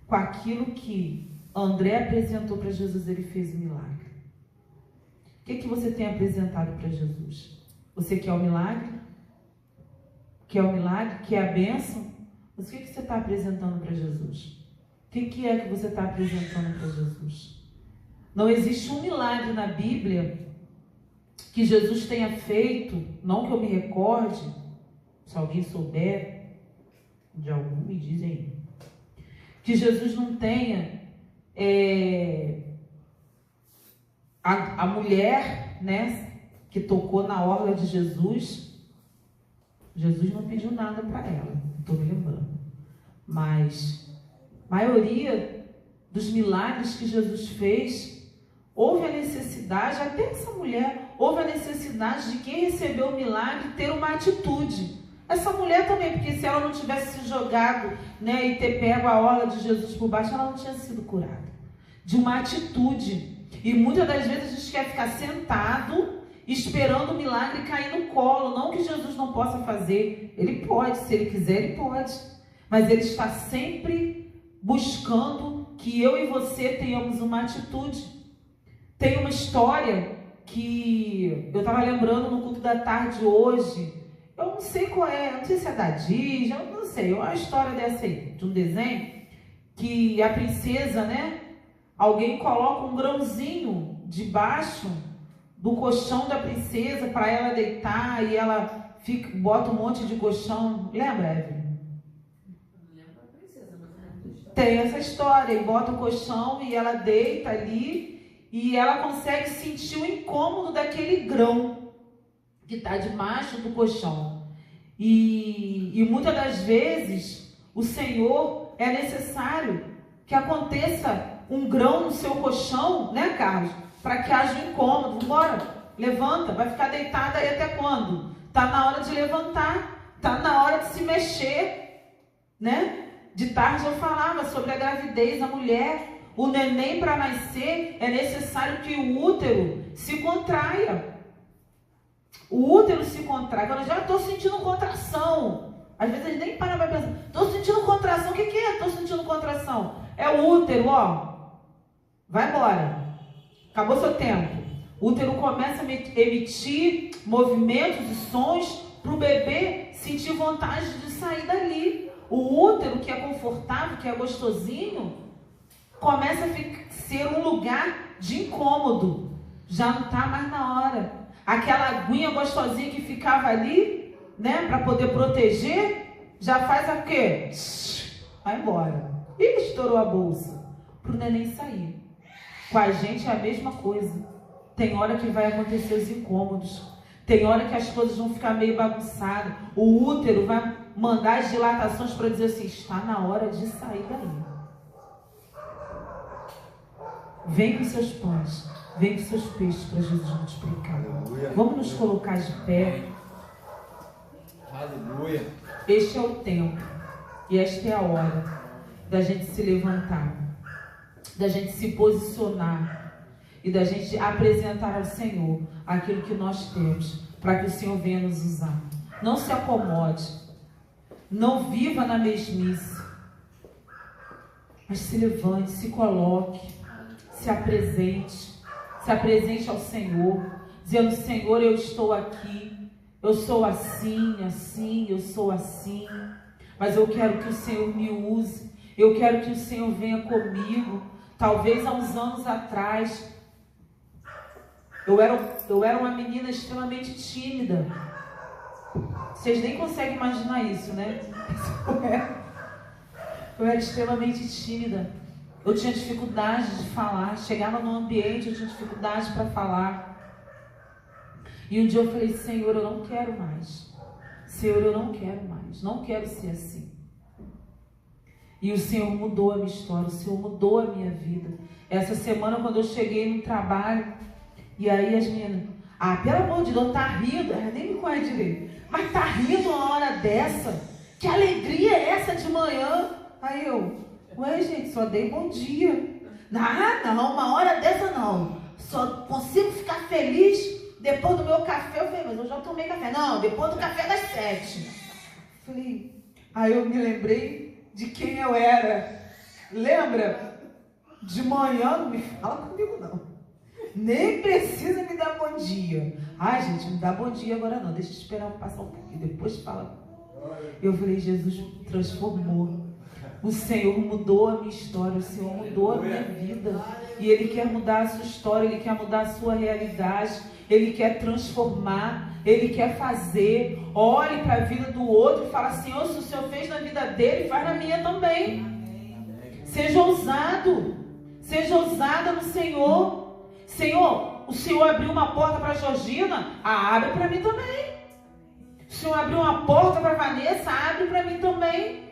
Com aquilo que André apresentou para Jesus, ele fez o milagre. O que você tem apresentado para Jesus? Você quer o milagre? Quer o milagre? Quer a bênção? Mas o que você está apresentando para Jesus? O que é que você está apresentando para Jesus? Não existe um milagre na Bíblia que Jesus tenha feito, não que eu me recorde. Se alguém souber de algum, me dizem aí. Que Jesus não tenha a mulher, né, que tocou na orla de Jesus. Jesus não pediu nada para ela, estou me lembrando. Mas a maioria dos milagres que Jesus fez, houve a necessidade, até essa mulher, houve a necessidade de quem recebeu o milagre ter uma atitude. Essa mulher também, porque se ela não tivesse se jogado, né, e ter pego a orla de Jesus por baixo, ela não tinha sido curada. De uma atitude. E muitas das vezes a gente quer ficar sentado, esperando o milagre cair no colo. Não que Jesus não possa fazer. Ele pode, se ele quiser, ele pode. Mas ele está sempre buscando que eu e você tenhamos uma atitude. Tem uma história que eu estava lembrando no culto da tarde hoje. Eu não sei qual é, não sei se é da Disney, eu não sei. É uma história dessa aí, de um desenho, que a princesa, né? Alguém coloca um grãozinho debaixo do colchão da princesa para ela deitar e ela bota um monte de colchão. Lembra, Evelyn? Não lembro da princesa, mas não. Tem essa história, e bota o colchão e ela deita ali e ela consegue sentir o incômodo daquele grão que está debaixo do colchão. E muitas das vezes o Senhor é necessário que aconteça um grão no seu colchão, né, Carlos? Para que haja um incômodo. Bora, levanta, vai ficar deitada aí até quando? Está na hora de levantar, está na hora de se mexer, né? De tarde eu falava sobre a gravidez da mulher. O neném, para nascer, é necessário que o útero se contraia. O útero se contrai. Quando eu já estou sentindo contração, às vezes a gente nem para para pensar, estou sentindo contração, o que é? Estou sentindo contração. É o útero, ó. Vai embora. Acabou seu tempo. O útero começa a emitir movimentos e sons para o bebê sentir vontade de sair dali. O útero, que é confortável, que é gostosinho, começa a ser um lugar de incômodo. Já não está mais na hora. Aquela aguinha gostosinha que ficava ali, né, para poder proteger, já faz a quê? Vai embora. E estourou a bolsa para o neném sair. Com a gente é a mesma coisa. Tem hora que vai acontecer os incômodos. Tem hora que as coisas vão ficar meio bagunçadas. O útero vai mandar as dilatações para dizer assim, está na hora de sair daí. Vem com seus pães. Vem com seus peixes para Jesus multiplicar. Aleluia. Vamos nos colocar de pé. Aleluia. Este é o tempo. E esta é a hora da gente se levantar. Da gente se posicionar. e da gente apresentar ao Senhor aquilo que nós temos, para que o Senhor venha nos usar. Não se acomode, não viva na mesmice, mas se levante, se coloque, se apresente ao Senhor, dizendo: Senhor, eu estou aqui, eu sou assim, eu sou assim, mas eu quero que o Senhor me use, eu quero que o Senhor venha comigo. Talvez há uns anos atrás, eu era uma menina extremamente tímida. Vocês nem conseguem imaginar isso, né? Eu era extremamente tímida. Eu tinha dificuldade de falar. Chegava num ambiente, eu tinha dificuldade para falar. E um dia eu falei: Senhor, eu não quero mais. Senhor, eu não quero mais. Não quero ser assim. E o Senhor mudou a minha história. O Senhor mudou a minha vida. Essa semana, quando eu cheguei no trabalho, e aí as meninas: pelo amor de Deus, tá rindo. Nem me conhece direito. Mas tá rindo uma hora dessa? Que alegria é essa de manhã? Aí eu: ué, gente, só dei bom dia. Não, uma hora dessa não. Só consigo ficar feliz depois do meu café. Eu falei: mas eu já tomei café. Não, depois do café das 7. Falei, aí eu me lembrei de quem eu era. Lembra? De manhã, não me fala comigo não. Nem precisa me dar bom dia. Ai, gente, não dá bom dia agora não. Deixa eu esperar passar um pouquinho, depois fala. Eu falei: Jesus me transformou. O Senhor mudou a minha história, o Senhor mudou a minha vida. E Ele quer mudar a sua história, Ele quer mudar a sua realidade, Ele quer transformar, Ele quer fazer. Olhe para a vida do outro e fala: Senhor, se o Senhor fez na vida dele, faz na minha também. Seja ousado, seja ousada no Senhor. Senhor, o Senhor abriu uma porta para a Georgina, abre para mim também. O Senhor abriu uma porta para a Vanessa, abre para mim também.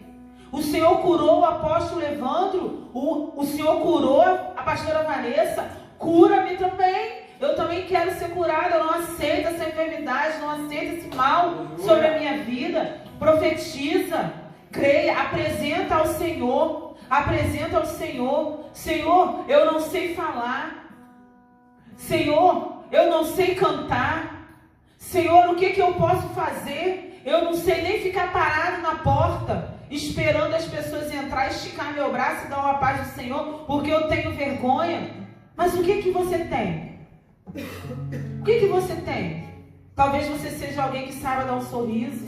O Senhor curou o apóstolo Evandro, o Senhor curou a pastora Vanessa, cura-me também. Eu também quero ser curada. Eu não aceito essa enfermidade, não aceito esse mal sobre a minha vida. Profetiza, creia, apresenta ao Senhor. Apresenta ao Senhor: Senhor, eu não sei falar. Senhor, eu não sei cantar. Senhor, o que eu posso fazer? Eu não sei nem ficar parado na porta, esperando as pessoas entrar, esticar meu braço e dar uma paz do Senhor, porque eu tenho vergonha. Mas o que você tem? O que você tem? Talvez você seja alguém que saiba dar um sorriso.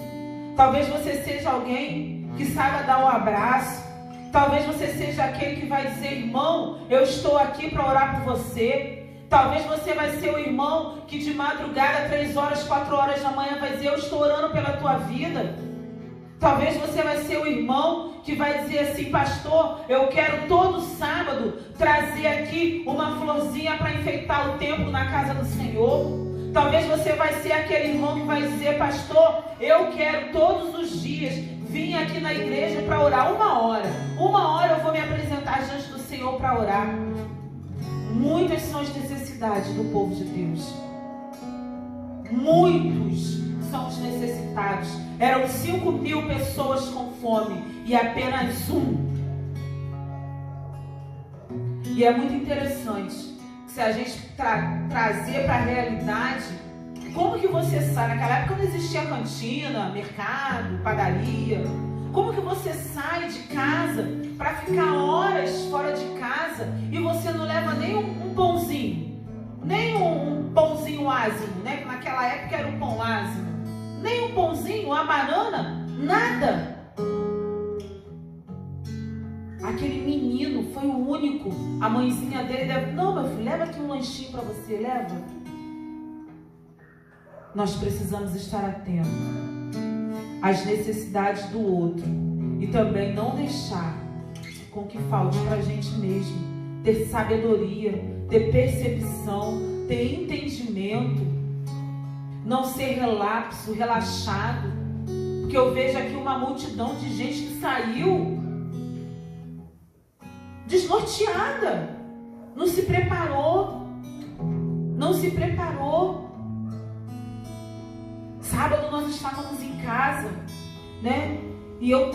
Talvez você seja alguém que saiba dar um abraço. Talvez você seja aquele que vai dizer: irmão, eu estou aqui para orar por você. Talvez você vai ser o irmão que de madrugada, 3 horas, 4 horas da manhã, vai dizer: eu estou orando pela tua vida. Talvez você vai ser o irmão que vai dizer assim: pastor, eu quero todo sábado trazer aqui uma florzinha para enfeitar o templo na casa do Senhor. Talvez você vai ser aquele irmão que vai dizer: pastor, eu quero todos os dias vir aqui na igreja para orar 1 hora. 1 hora eu vou me apresentar diante do Senhor para orar. Muitas são as necessidades do povo de Deus. Muitos são os necessitados. Eram 5.000 pessoas com fome e apenas 1. E é muito interessante que, se a gente trazer para a realidade, como que você sai? Naquela época não existia cantina, mercado, padaria. Como que você sai de casa para ficar horas fora de casa e você não leva nem um pãozinho? Nem um pãozinho ázimo, né? Naquela época era um pão ázimo. Nem um pãozinho, uma banana, nada. Aquele menino foi o único. A mãezinha dele deve: não, meu filho, leva aqui um lanchinho para você, leva. Nós precisamos estar atentos às necessidades do outro e também não deixar com que falte para a gente mesmo. Ter sabedoria, ter percepção, ter entendimento, não ser relapso, relaxado, porque eu vejo aqui uma multidão de gente que saiu desnorteada, não se preparou. Sábado nós estávamos em casa, né? E eu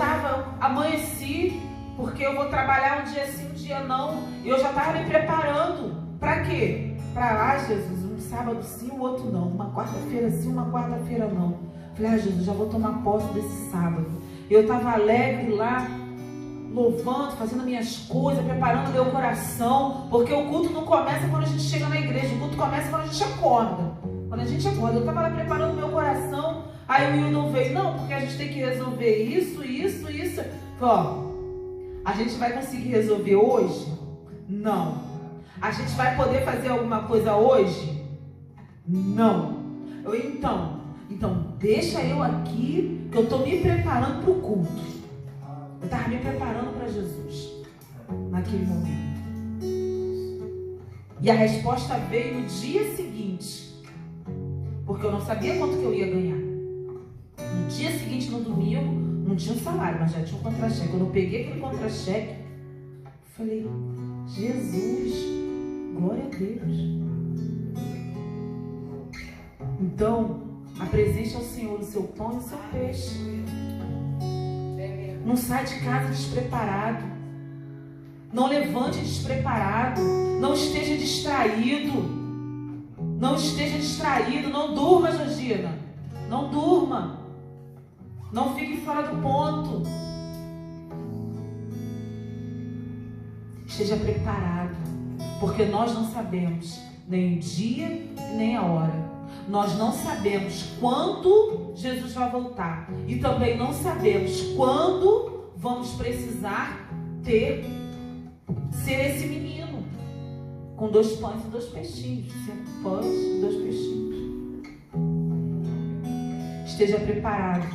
amanheci, porque eu vou trabalhar um dia sim, um dia não. E eu já estava me preparando. Para quê? para Jesus, um sábado sim, o outro não. Uma quarta-feira sim, uma quarta-feira não. Falei, Jesus, já vou tomar posse desse sábado. Eu estava alegre lá, louvando, fazendo minhas coisas, preparando meu coração, porque o culto não começa quando a gente chega na igreja, o culto começa quando a gente acorda. Quando a gente acorda, eu estava lá preparando meu coração, aí o Wildon veio, não, porque a gente tem que resolver isso. Falei, ó, a gente vai conseguir resolver hoje? Não. A gente vai poder fazer alguma coisa hoje? Não. Então deixa eu aqui, que eu estou me preparando para o culto. Eu estava me preparando para Jesus naquele momento. E a resposta veio no dia seguinte, porque eu não sabia quanto que eu ia ganhar. No dia seguinte, no domingo, não tinha um salário, mas já tinha um contra-cheque. Quando eu peguei aquele contra-cheque, falei, Jesus, glória a Deus. Então, apresente ao Senhor o seu pão e o seu peixe. Não sai de casa despreparado. Não levante despreparado. Não esteja distraído. Não esteja distraído. Não durma, Georgina. Não durma. Não fique fora do ponto. Esteja preparado. Porque nós não sabemos nem o dia e nem a hora. Nós não sabemos quando Jesus vai voltar. E também não sabemos quando vamos precisar ser esse menino. Com 2 pães e 2 peixinhos. 5 pães e 2 peixinhos. Esteja preparado.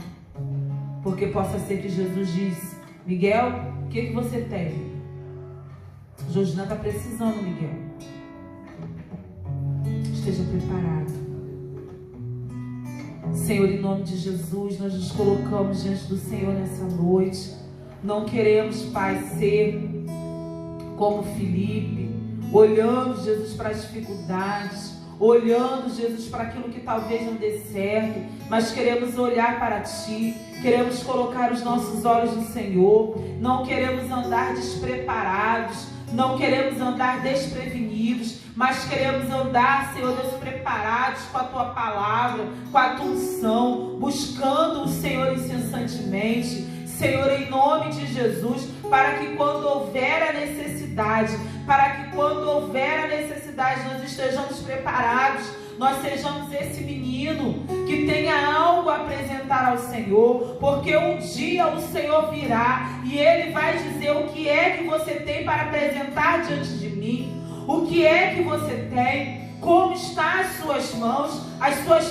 Porque possa ser que Jesus disse, Miguel, o que você tem? Georgina está precisando, Miguel. Esteja preparado. Senhor, em nome de Jesus, nós nos colocamos diante do Senhor nessa noite. Não queremos, Pai, ser como Filipe, olhando, Jesus, para as dificuldades, olhando, Jesus, para aquilo que talvez não dê certo, mas queremos olhar para Ti, queremos colocar os nossos olhos no Senhor, não queremos andar despreparados, não queremos andar desprevenidos, mas queremos andar, Senhor Deus, preparados com a Tua palavra, com a Tua unção, buscando o Senhor incessantemente, Senhor, em nome de Jesus, para que quando houver a necessidade, nós estejamos preparados, nós sejamos esse menino que tenha algo a apresentar ao Senhor, porque um dia o Senhor virá e Ele vai dizer o que é que você tem para apresentar diante de mim, o que é que você tem, como estão as suas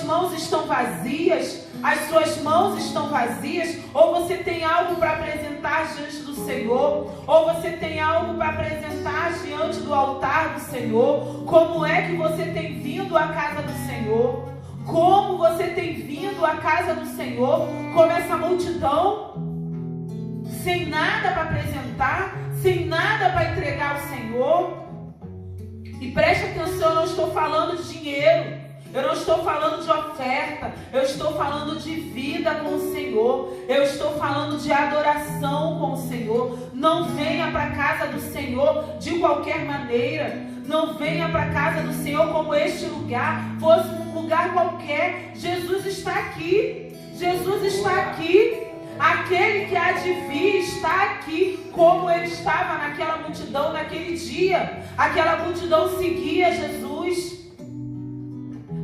mãos estão vazias, ou você tem algo para apresentar diante do Senhor, ou você tem algo para apresentar diante do altar do Senhor. Como é que você tem vindo à casa do Senhor? Como você tem vindo à casa do Senhor? Como essa multidão, sem nada para apresentar, sem nada para entregar ao Senhor. E preste atenção, eu não estou falando de dinheiro, eu não estou falando de oferta, eu estou falando de vida com o Senhor, eu estou falando de adoração com o Senhor. Não venha para a casa do Senhor de qualquer maneira, não venha para a casa do Senhor como este lugar fosse um lugar qualquer. Jesus está aqui, Jesus está aqui. Aquele que há de vir está aqui, como ele estava naquela multidão naquele dia. Aquela multidão seguia Jesus,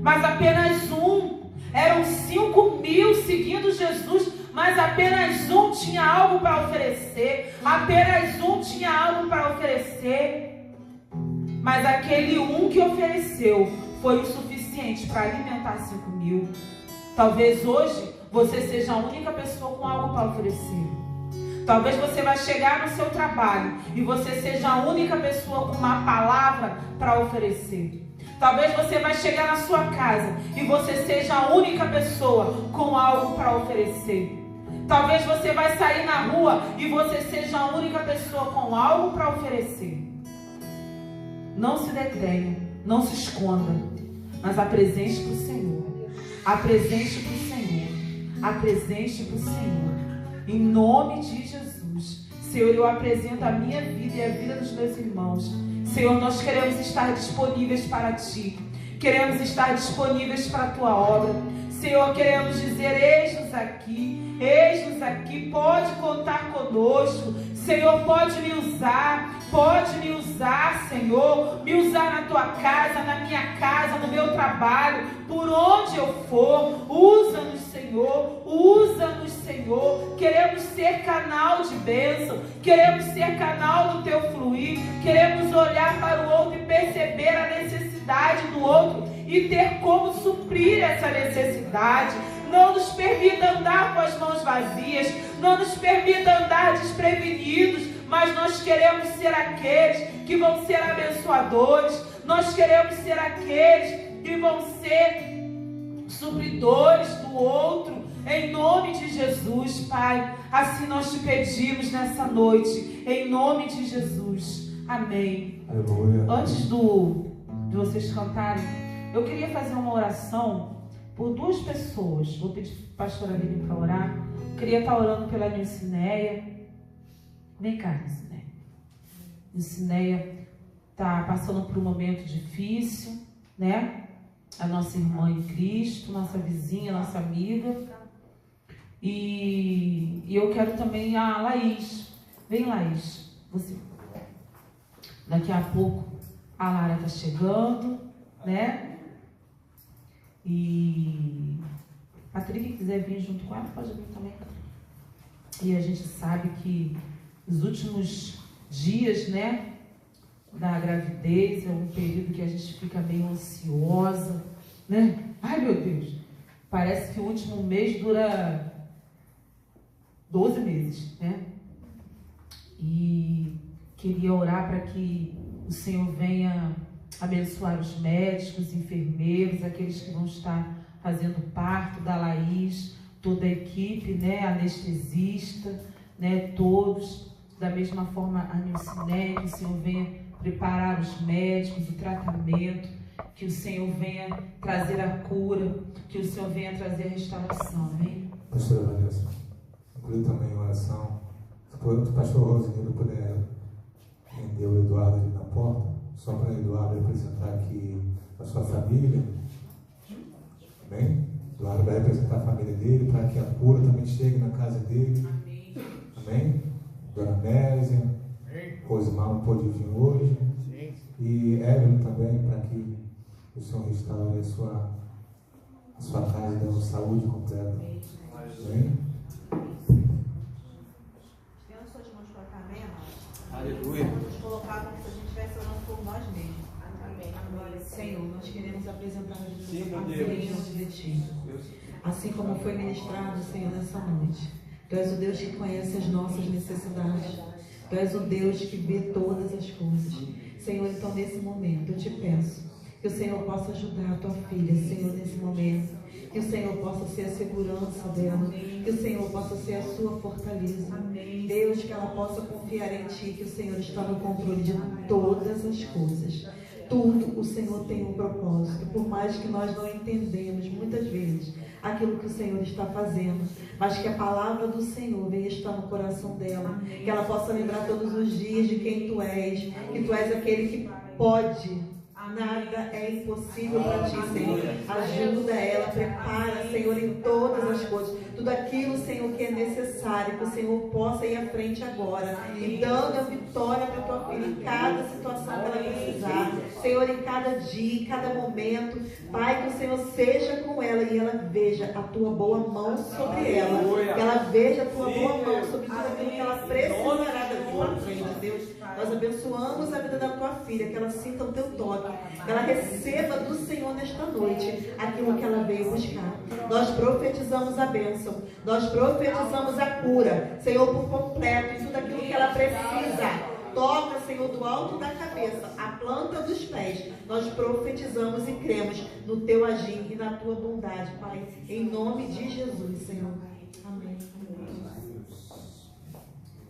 mas apenas um. Eram 5.000 seguindo Jesus, mas apenas um tinha algo para oferecer. Mas aquele um que ofereceu foi o suficiente para alimentar 5.000. Talvez hoje você seja a única pessoa com algo para oferecer. Talvez você vai chegar no seu trabalho e você seja a única pessoa com uma palavra para oferecer. Talvez você vai chegar na sua casa e você seja a única pessoa com algo para oferecer. Talvez você vai sair na rua e você seja a única pessoa com algo para oferecer. Não se detenha, não se esconda, mas apresente para o Senhor. Apresente para o Senhor. Apresente para o Senhor, em nome de Jesus. Senhor, eu apresento a minha vida e a vida dos meus irmãos. Senhor, nós queremos estar disponíveis para Ti. Queremos estar disponíveis para a Tua obra. Senhor, queremos dizer, eis-nos aqui, pode contar conosco. Senhor, pode me usar, Senhor, me usar na Tua casa, na minha casa, no meu trabalho, por onde eu for. Usa-nos, Senhor, queremos ser canal de bênção, queremos ser canal do Teu fluir, queremos olhar para o outro e perceber a necessidade do outro e ter como suprir essa necessidade. Não nos permita andar com as mãos vazias, não nos permita andar desprevenidos, mas nós queremos ser aqueles que vão ser abençoadores, nós queremos ser aqueles que vão ser supridores do outro, em nome de Jesus, Pai. Assim nós te pedimos nessa noite, em nome de Jesus. Amém. Aleluia. Antes de vocês cantarem, eu queria fazer uma oração por duas pessoas. Vou pedir para a pastora Aline para orar. Eu queria estar orando pela Nilcineia. Vem cá, Nilcineia. Nilcineia está passando por um momento difícil, né? A nossa irmã em Cristo, nossa vizinha, nossa amiga. E eu quero também a Laís. Vem, Laís. Você. Daqui a pouco a Lara está chegando, né? E a Patrick, que quiser vir junto com ela, pode vir também. E a gente sabe que os últimos dias, né, da gravidez é um período que a gente fica meio ansiosa, né? Ai, meu Deus! Parece que o último mês dura 12 meses, né? E queria orar para que o Senhor venha abençoar os médicos, enfermeiros, aqueles que vão estar fazendo parto da Laís, toda a equipe, né, anestesista, né, todos, da mesma forma a Nilcineia, que o Senhor venha preparar os médicos, o tratamento, que o Senhor venha trazer a cura, que o Senhor venha trazer a restauração, amém? Pastora Vanessa, incluí também a oração, se o pastor Rosinho puder prender o Eduardo ali na porta, só para o Eduardo representar aqui a sua família, amém? Eduardo vai representar a família dele, para que a cura também chegue na casa dele, amém? Dona Nésia, Rosimar não pôde vir hoje, e Evelyn também, para que o Senhor restaure a sua casa, dando saúde completa, amém? Aleluia. Vamos colocar como se a gente estivesse orando por nós mesmos. Amém. Senhor, nós queremos apresentar a Jesus diante de Ti. Assim como foi ministrado, Senhor, nessa noite. Tu és o Deus que conhece as nossas necessidades. Tu és o Deus que vê todas as coisas. Senhor, então nesse momento eu te peço que o Senhor possa ajudar a Tua filha, Senhor, nesse momento. Que o Senhor possa ser a segurança dela. Que o Senhor possa ser a sua fortaleza. Deus, que ela possa confiar em Ti, que o Senhor está no controle de todas as coisas. Tudo o Senhor tem um propósito, por mais que nós não entendemos muitas vezes aquilo que o Senhor está fazendo, mas que a palavra do Senhor venha estar no coração dela, que ela possa lembrar todos os dias de quem Tu és, que Tu és aquele que pode. Nada é impossível para Ti, Senhor. Ajuda ela, prepara, Senhor, em todas as coisas. Tudo aquilo, Senhor, que é necessário, que o Senhor possa ir à frente agora. E dando a vitória para a Tua filha em cada situação que ela precisar. Senhor, em cada dia, em cada momento. Pai, que o Senhor seja com ela e ela veja a Tua boa mão sobre ela. Que ela veja a Tua boa mão sobre tudo aquilo que ela precisará da Tua frente, Deus. Nós abençoamos a vida da Tua filha, que ela sinta o Teu toque, que ela receba do Senhor nesta noite aquilo que ela veio buscar. Nós profetizamos a bênção, nós profetizamos a cura, Senhor, por completo, em tudo aquilo que ela precisa. Toca, Senhor, do alto da cabeça, a planta dos pés. Nós profetizamos e cremos no Teu agir e na Tua bondade, Pai, em nome de Jesus, Senhor. Amém.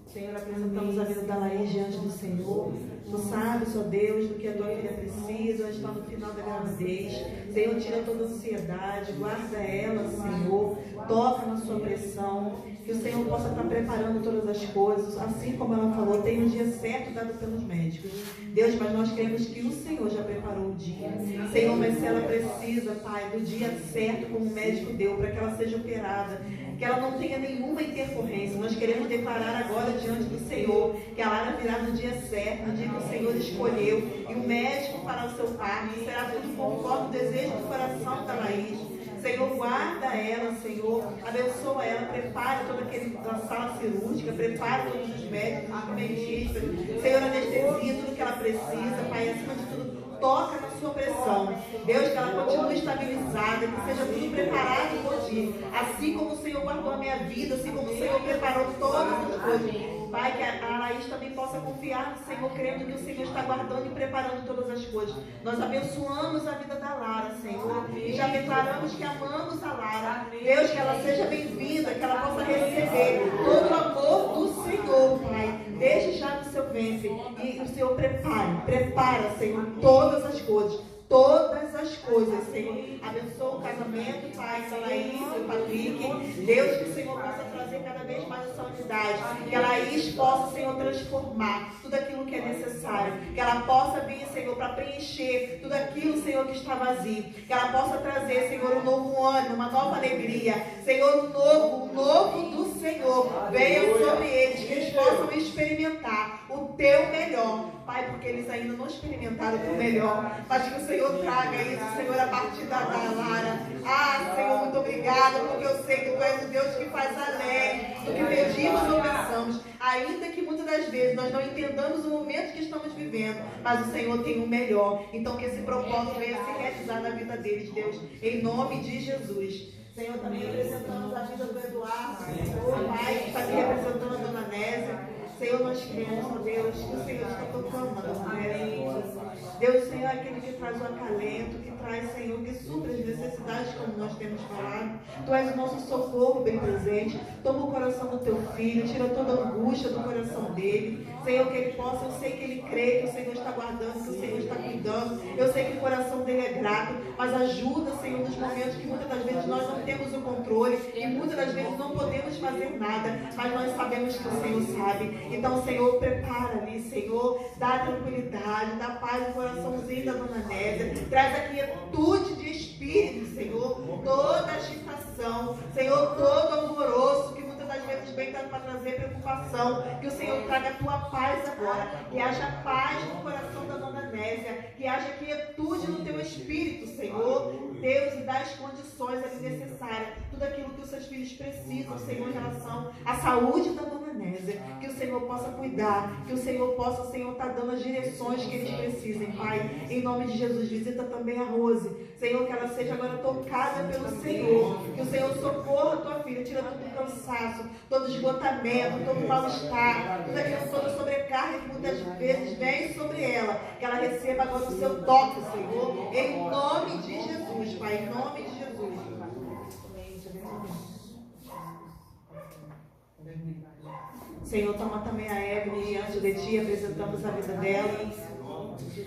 Senhor, apresentamos a vida da Laís diante do Senhor. Tu sabes, ó Deus, do que a tua filha precisa, está no final da gravidez. Senhor, tira toda a ansiedade, guarda ela, Senhor, toca na sua pressão, que o Senhor possa estar preparando todas as coisas, assim como ela falou, tem um dia certo dado pelos médicos. Deus, mas nós queremos que o Senhor já preparou o dia. Senhor, mas se ela precisa, Pai, do dia certo, como o médico deu, para que ela seja operada, que ela não tenha nenhuma intercorrência. Nós queremos declarar agora diante do Senhor que a Lara virá no dia certo, no dia que o Senhor escolheu, e o médico fará o seu parto, e será tudo conforme o desejo do coração da Laís. Senhor, guarda ela, Senhor, abençoa ela, prepara toda a sala cirúrgica, prepara todos os médicos, os dentistas, Senhor, anestesia tudo que ela precisa, Pai, acima de tudo, toca na sua pressão. Deus, que ela continue estabilizada, que seja tudo preparado por Ti. Assim como o Senhor guardou a minha vida, assim como o Senhor preparou todas as coisas. Pai, que a Laís também possa confiar no Senhor, crendo que o Senhor está guardando e preparando todas as coisas. Nós abençoamos a vida da Lara, Senhor, e já declaramos que amamos a Lara. Deus, que ela seja bem-vinda, que ela possa receber todo o amor do Senhor, Pai, desde já no seu ventre. E o Senhor prepara, Senhor, todas as coisas. Todas as coisas, Senhor. Abençoa o casamento, Pai, da Laís e o Patrick. Deus, que o Senhor possa trazer cada vez mais essa unidade. Que a Laís possa, Senhor, transformar tudo aquilo que é necessário. Que ela possa vir, Senhor, para preencher tudo aquilo, Senhor, que está vazio. Que ela possa trazer, Senhor, um novo ânimo, uma nova alegria. Senhor, o novo do Senhor venha sobre eles. Que eles possam experimentar o Teu melhor. Pai, porque eles ainda não experimentaram o melhor, mas que o Senhor traga isso, Senhor, a partir da Lara. Ah, Senhor, muito obrigada, porque eu sei que Tu és o Deus que faz além do que pedimos ou pensamos, ainda que muitas das vezes nós não entendamos o momento que estamos vivendo, mas o Senhor tem o melhor. Então que esse propósito venha se realizar na vida deles, Deus, em nome de Jesus. Senhor, também apresentamos a vida do Eduardo, Senhor, Pai, que está aqui representando a Dona Nésia. Senhor, nós cremos, ó Deus, que o Senhor está tocando na Dona Nésia. Deus, o Senhor é aquele que traz o acalento, que traz, Senhor, que supra as necessidades, como nós temos falado. Tu és o nosso socorro bem presente. Toma o coração do Teu filho, tira toda a angústia do coração dele. Senhor, que ele possa, eu sei que ele crê que o Senhor está guardando, que o Senhor está cuidando. Eu sei que o coração dele é grato, mas ajuda, Senhor, nos momentos que muitas das vezes nós não temos o controle e muitas das vezes não podemos fazer nada, mas nós sabemos que o Senhor sabe. Então, Senhor, prepara ali, Senhor, dá tranquilidade, dá paz no coraçãozinho da Dona Nésia, traz a quietude de espírito, Senhor, toda agitação, Senhor, todo alvoroço que muitas das vezes vem para trazer preocupação, que o Senhor traga a Tua paz agora, que haja paz no coração da Dona Nésia, que haja quietude no Teu espírito, Senhor, Deus, e dá as condições ali necessárias, tudo aquilo que os seus filhos precisam, Senhor, em relação à saúde da Dona Nésia, que o Senhor possa cuidar, que o Senhor possa, Senhor, estar dando as direções que eles precisem, Pai, em nome de Jesus. Visita também a Rose, Senhor, que ela seja agora tocada pelo Senhor, que o Senhor socorra a Tua filha, tira todo o cansaço, todo esgotamento, todo mal-estar, toda sobrecarga que muitas vezes vem sobre ela, que ela receba agora o Seu toque, Senhor, em nome de Jesus, Pai, em nome de Jesus. Senhor, toma também a Evelyn diante de Ti, apresentamos a vida dela.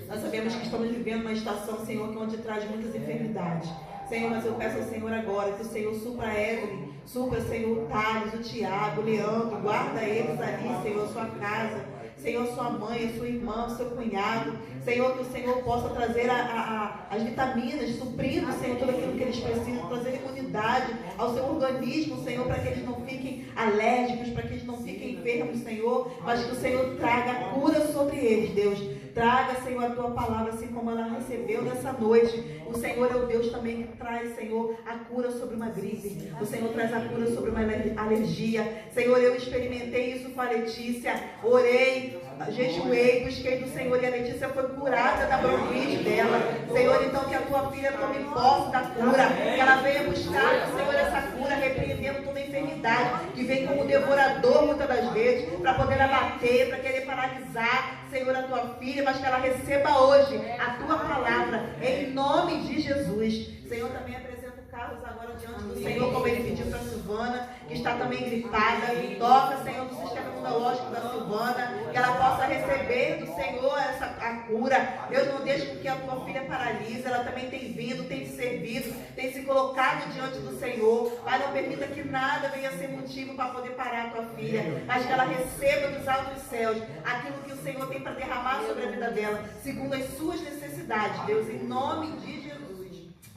Nós sabemos que estamos vivendo uma estação, Senhor, que onde traz muitas enfermidades. Senhor, mas eu peço ao Senhor agora que o Senhor supra a Evelyn, supra, Senhor, o Thales, o Tiago, o Leandro, guarda eles ali, Senhor, a sua casa. Senhor, sua mãe, a sua irmã, o seu cunhado. Senhor, que o Senhor possa trazer as vitaminas, suprindo, Senhor, tudo aquilo que eles precisam, trazer imunidade ao seu organismo, Senhor, para que eles não fiquem alérgicos, para que eles não fiquem enfermos, Senhor, mas que o Senhor traga a cura sobre eles, Deus. Traga, Senhor, a Tua palavra, assim como ela recebeu nessa noite. O Senhor é o Deus também que traz, Senhor, a cura sobre uma gripe. O Senhor traz a cura sobre uma alergia. Senhor, eu experimentei isso com a Letícia. Orei, jejuei, busquei do Senhor e a Letícia foi curada da bronquite dela. Senhor, então que a Tua filha tome posse da cura. Que ela venha buscar, Senhor, essa cura, repreendendo toda enfermidade que vem como devorador muitas das vezes, para poder abater, para querer paralisar, Senhor, a Tua filha, mas que ela receba hoje a Tua palavra, em nome de Jesus. Senhor, também apresento carros agora diante do Senhor, como ele pediu para a Silvana, que está também gripada. Toca, Senhor, no sistema imunológico da Silvana, que ela possa receber do Senhor a cura. Deus, não deixe que a tua filha paralise. Ela também tem vindo, tem te servido, tem se colocado diante do Senhor. Pai, não permita que nada venha ser motivo para poder parar a tua filha, mas que ela receba dos altos céus aquilo que o Senhor tem para derramar sobre a vida dela, segundo as suas necessidades, Deus, em nome de Jesus.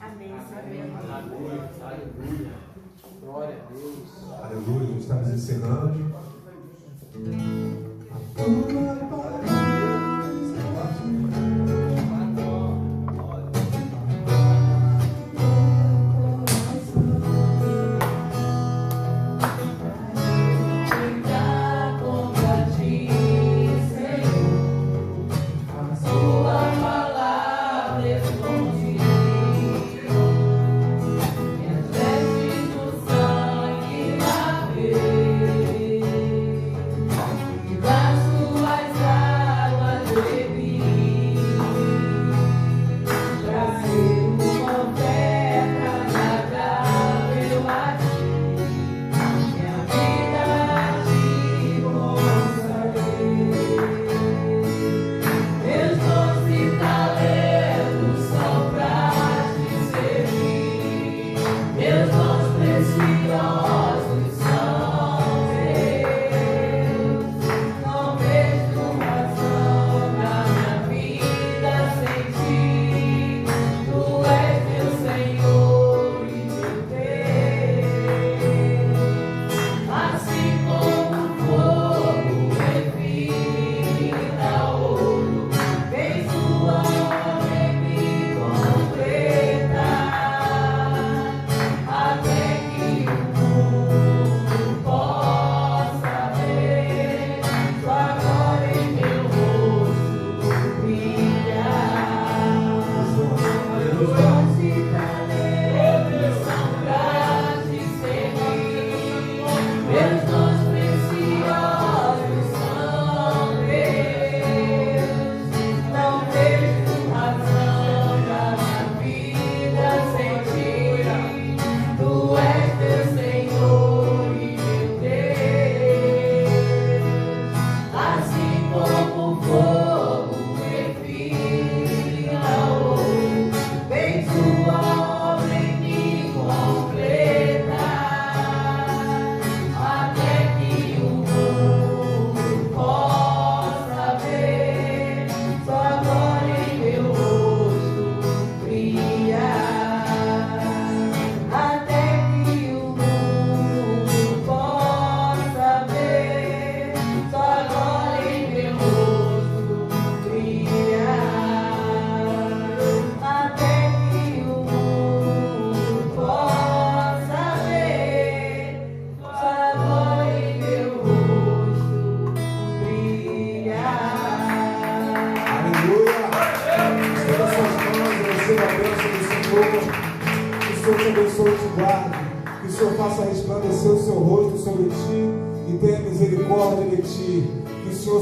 Amém. Aleluia. Aleluia. Glória a Deus. Aleluia. Estamos encerrando. A tua palavra.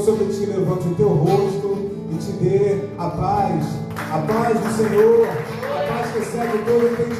Sobre ti levante o teu rosto e te dê a paz do Senhor, a paz que excede todo entendimento.